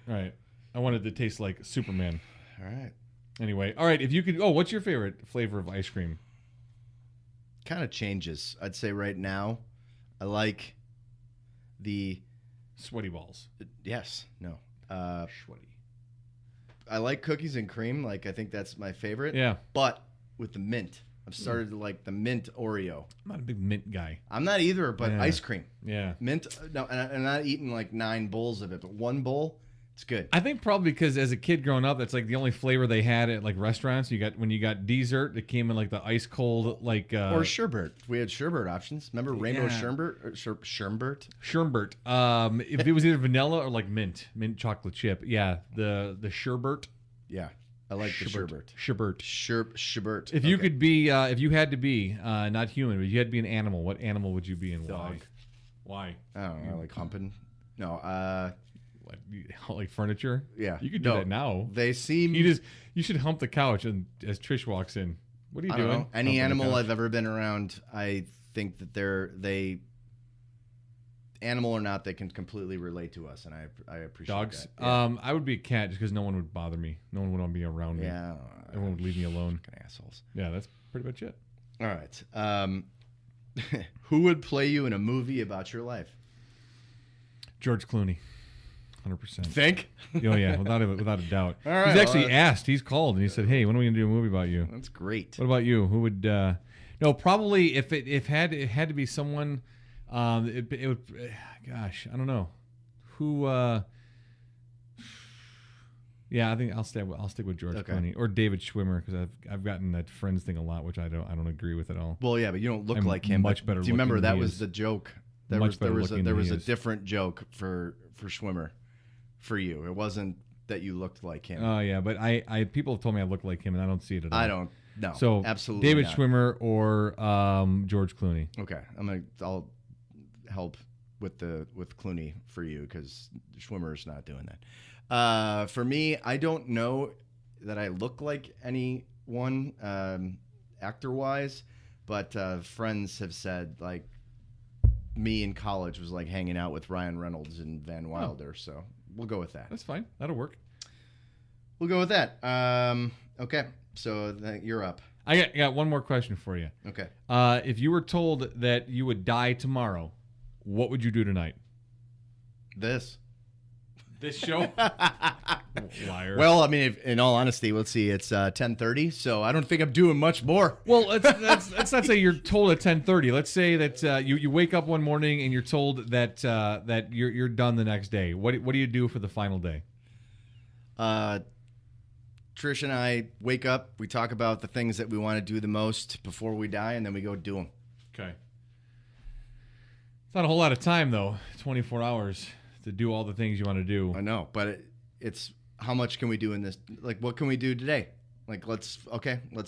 Right. I wanted to taste like Superman. All right. Anyway, all right. If you could, what's your favorite flavor of ice cream? Kind of changes. I'd say right now, I like the sweaty balls. Yes. No. Sweaty. I like cookies and cream. Like I think that's my favorite. Yeah. But with the mint, I've started to like the mint Oreo. I'm not a big mint guy. I'm not either. But ice cream. Yeah. Mint. No, and I'm not eating like 9 bowls of it, but one bowl. It's good. I think probably because as a kid growing up, that's like the only flavor they had at like restaurants. When you got dessert, it came in like the ice cold like or sherbet. We had sherbet options. Remember rainbow sherbet? Sherbet. If it was either vanilla or like mint chocolate chip. Yeah, the sherbet. Yeah, I like the sherbet. Sherbet. If you could be, if you had to be, not human, but you had to be an animal, what animal would you be and Dog. why? I don't know, like humping. No, like furniture. Yeah, you could do that now. They seem you should hump the couch, and as Trish walks in, what are you doing? Don't know. Any animal I've ever been around, I think that they animal or not, they can completely relate to us, and I appreciate dogs. That. Yeah. I would be a cat just because no one would bother me. No one would want to be around me. Yeah, everyone would leave me alone. Fucking assholes. Yeah, that's pretty much it. All right. Who would play you in a movie about your life? George Clooney. 100%. Think? Oh yeah, without a doubt. All right, he's actually asked. He's called and he said, "Hey, when are we gonna do a movie about you?" That's great. What about you? Who would? No, probably if it had to be someone. It would. Gosh, I don't know. Who? Yeah, I think I'll stick with George Clooney or David Schwimmer because I've gotten that Friends thing a lot, which I don't agree with at all. Well, yeah, but you don't look I'm like him. Much better. Do you remember looking that than he was is. the joke? There Much was better looking a than he is. different joke for Schwimmer, for you. It wasn't that you looked like him. Oh yeah, but I people have told me I look like him, and I don't see it at all. I don't. No. So absolutely David not. Schwimmer or George Clooney. Okay, I'll help with Clooney for you because Schwimmer's not doing that. For me, I don't know that I look like anyone actor wise, but friends have said like me in college was like hanging out with Ryan Reynolds and Van Wilder, so we'll go with that. That's fine. That'll work. We'll go with that. Okay, so you're up. I got one more question for you. Okay. If you were told that you would die tomorrow, what would you do tonight? This show? Liar. Well, I mean, in all honesty, let's see. It's 10:30, so I don't think I'm doing much more. Well, let's not say you're told at 10:30. Let's say that you wake up one morning and you're told that you're done the next day. What do you do for the final day? Trish and I wake up. We talk about the things that we want to do the most before we die, and then we go do them. Okay. It's not a whole lot of time though. 24 hours to do all the things you want to do. I know, but it's how much can we do in this? Like, what can we do today? Like, let's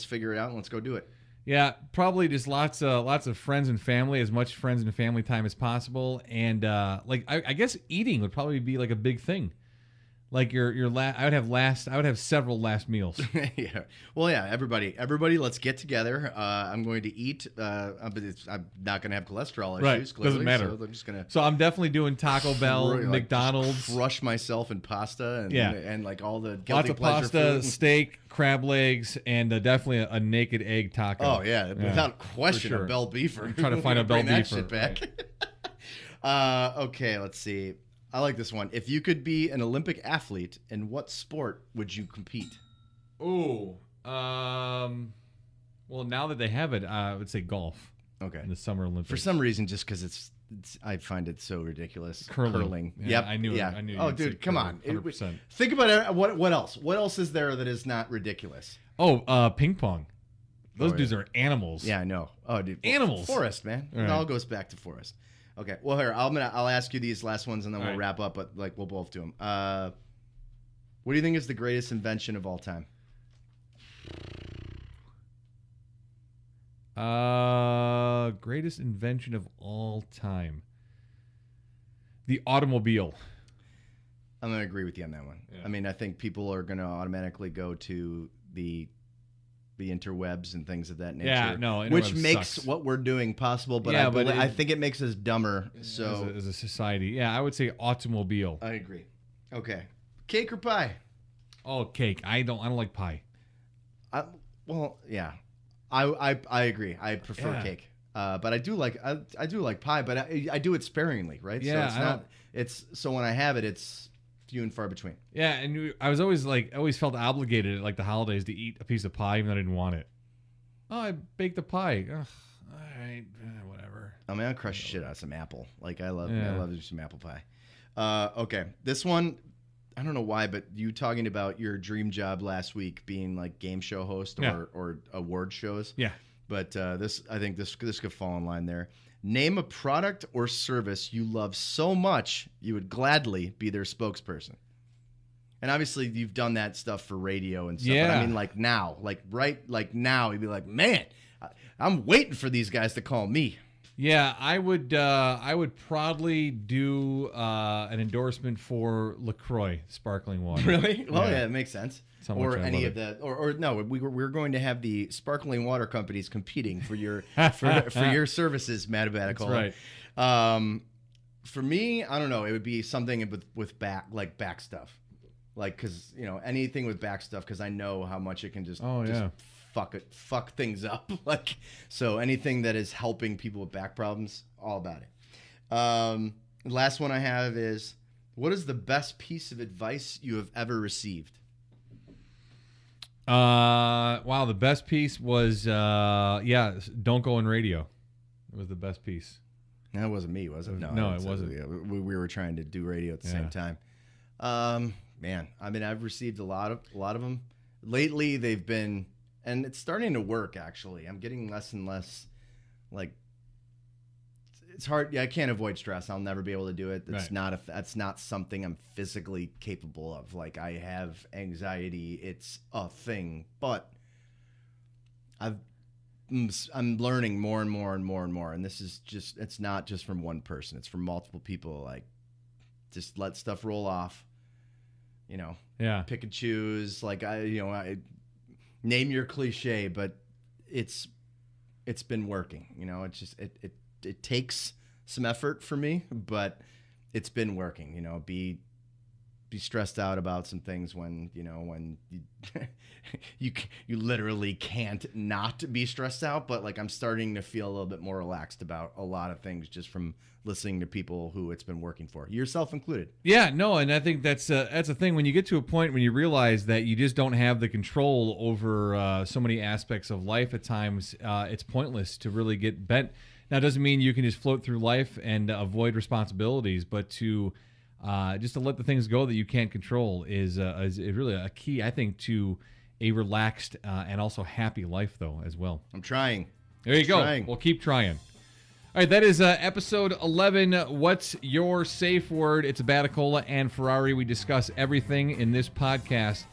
figure it out and let's go do it. Yeah, probably just lots of friends and family, as much friends and family time as possible, and I guess eating would probably be like a big thing. Like I would have several last meals. Yeah. Well, yeah. Everybody, let's get together. I'm going to eat. I'm not going to have cholesterol issues. Right. Clearly, Doesn't matter. So I'm just gonna. So I'm definitely doing Taco Bell, McDonald's. Crush myself in pasta and like all the guilty lots of pleasure pasta, food. Steak, crab legs, and definitely a naked egg taco. Oh yeah, without question, sure. a bell beefer. I'm trying to find a bell Bring that beefer. shit back. Right. Okay, let's see. I like this one. If you could be an Olympic athlete, in what sport would you compete? Ooh. Well, now that they have it, I would say golf. Okay. In the Summer Olympics. For some reason, just because it's I find it so ridiculous. Curling. Yep. Yeah, I knew. Yeah. I knew. Oh, you'd say dude, come curling, on. 100%. Think about it. What else? What else is there that is not ridiculous? Oh, ping pong. Those Oh, dudes yeah. are animals. Yeah, I know. Oh, dude. Animals. Forrest, man. All right. It all goes back to Forrest. Okay. Well, here I'll ask you these last ones and then All we'll right. wrap up. But like we'll both do them. What do you think is the greatest invention of all time? Greatest invention of all time. The automobile. I'm gonna agree with you on that one. Yeah. I mean, I think people are gonna automatically go to the interwebs and things of that nature. Yeah, no, which interwebs makes sucks. what we're doing possible. But Yeah, I think it makes us dumber. So as a society, yeah, I would say automobile. I agree. Okay, cake or pie? Oh, cake. I don't like pie. Well, yeah, I agree. I prefer Yeah. cake, but I do like pie, but I do it sparingly, right? Yeah, so it's not. It's so when I have it, it's few and far between. Yeah, and I was always felt obligated at like the holidays to eat a piece of pie even though I didn't want it. Oh, I baked a pie. Ugh, all right, whatever. I mean, I'll crush shit out of some apple. Like I love Yeah. some apple pie. Okay, this one I don't know why, but you talking about your dream job last week being like game show host or award shows. Yeah. But I think this could fall in line there. Name a product or service you love so much you would gladly be their spokesperson. And obviously you've done that stuff for radio and stuff. Yeah. But I mean, like now, like now, you'd be like, man, I'm waiting for these guys to call me. Yeah, I would proudly do an endorsement for LaCroix sparkling water. Really? Well, yeah, it makes sense. Or any of that, or no, we're going to have the sparkling water companies competing for your for your services, Matt Abaticola. That's right. For me, I don't know. It would be something with back stuff, like because anything with back stuff because I know how much it can just fuck things up. Like so, anything that is helping people with back problems, all about it. Last one I have is, what is the best piece of advice you have ever received? Wow, the best piece was don't go in radio. It was the best piece. That wasn't me, was it? No, it wasn't. We were trying to do radio at the same time. Man, I mean, I've received a lot of them. Lately, they've been, and it's starting to work, actually. I'm getting less and less, like, it's hard. Yeah, I can't avoid stress. I'll never be able to do it. That's not something I'm physically capable of. Like, I have anxiety. It's a thing. But I'm learning more and more and more and more. And this is just, it's not just from one person. It's from multiple people. Like, just let stuff roll off. Pick and choose. Like, I name your cliche, but it's been working. It's just, it takes some effort for me, but it's been working. Be stressed out about some things when you literally can't not be stressed out. But like I'm starting to feel a little bit more relaxed about a lot of things just from listening to people who it's been working for, yourself included. Yeah, no, and I think that's a thing when you get to a point when you realize that you just don't have the control over so many aspects of life. At times, it's pointless to really get bent. Now, it doesn't mean you can just float through life and avoid responsibilities, but to just to let the things go that you can't control is really a key, I think, to a relaxed and also happy life, though, as well. I'm trying. There you go. We'll keep trying. All right, that is episode 11. What's your safe word? It's Abaticola and Ferrari. We discuss everything in this podcast.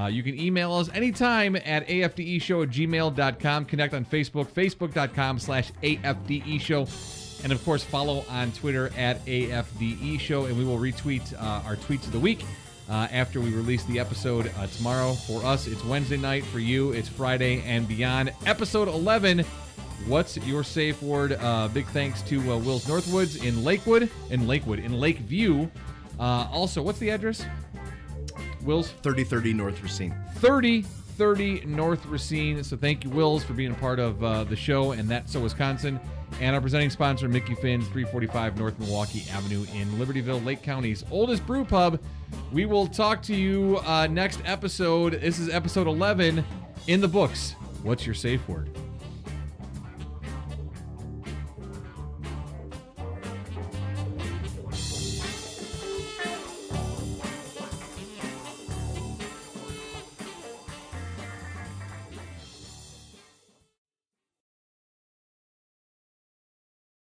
You can email us anytime at afdeshow@gmail.com. Connect on Facebook, facebook.com/afdeshow. And, of course, follow on Twitter at AFDEShow. And we will retweet our tweets of the week after we release the episode tomorrow. For us, it's Wednesday night. For you, it's Friday and beyond. Episode 11, what's your safe word? Big thanks to Will's Northwoods in Lakeview. Also, what's the address? Will's? 3030 North Racine. 3030 North Racine. So thank you, Wills, for being a part of the show, and That's So Wisconsin. And our presenting sponsor, Mickey Finn's, 345 North Milwaukee Avenue in Libertyville, Lake County's oldest brew pub. We will talk to you next episode. This is episode 11 in the books. What's your safe word?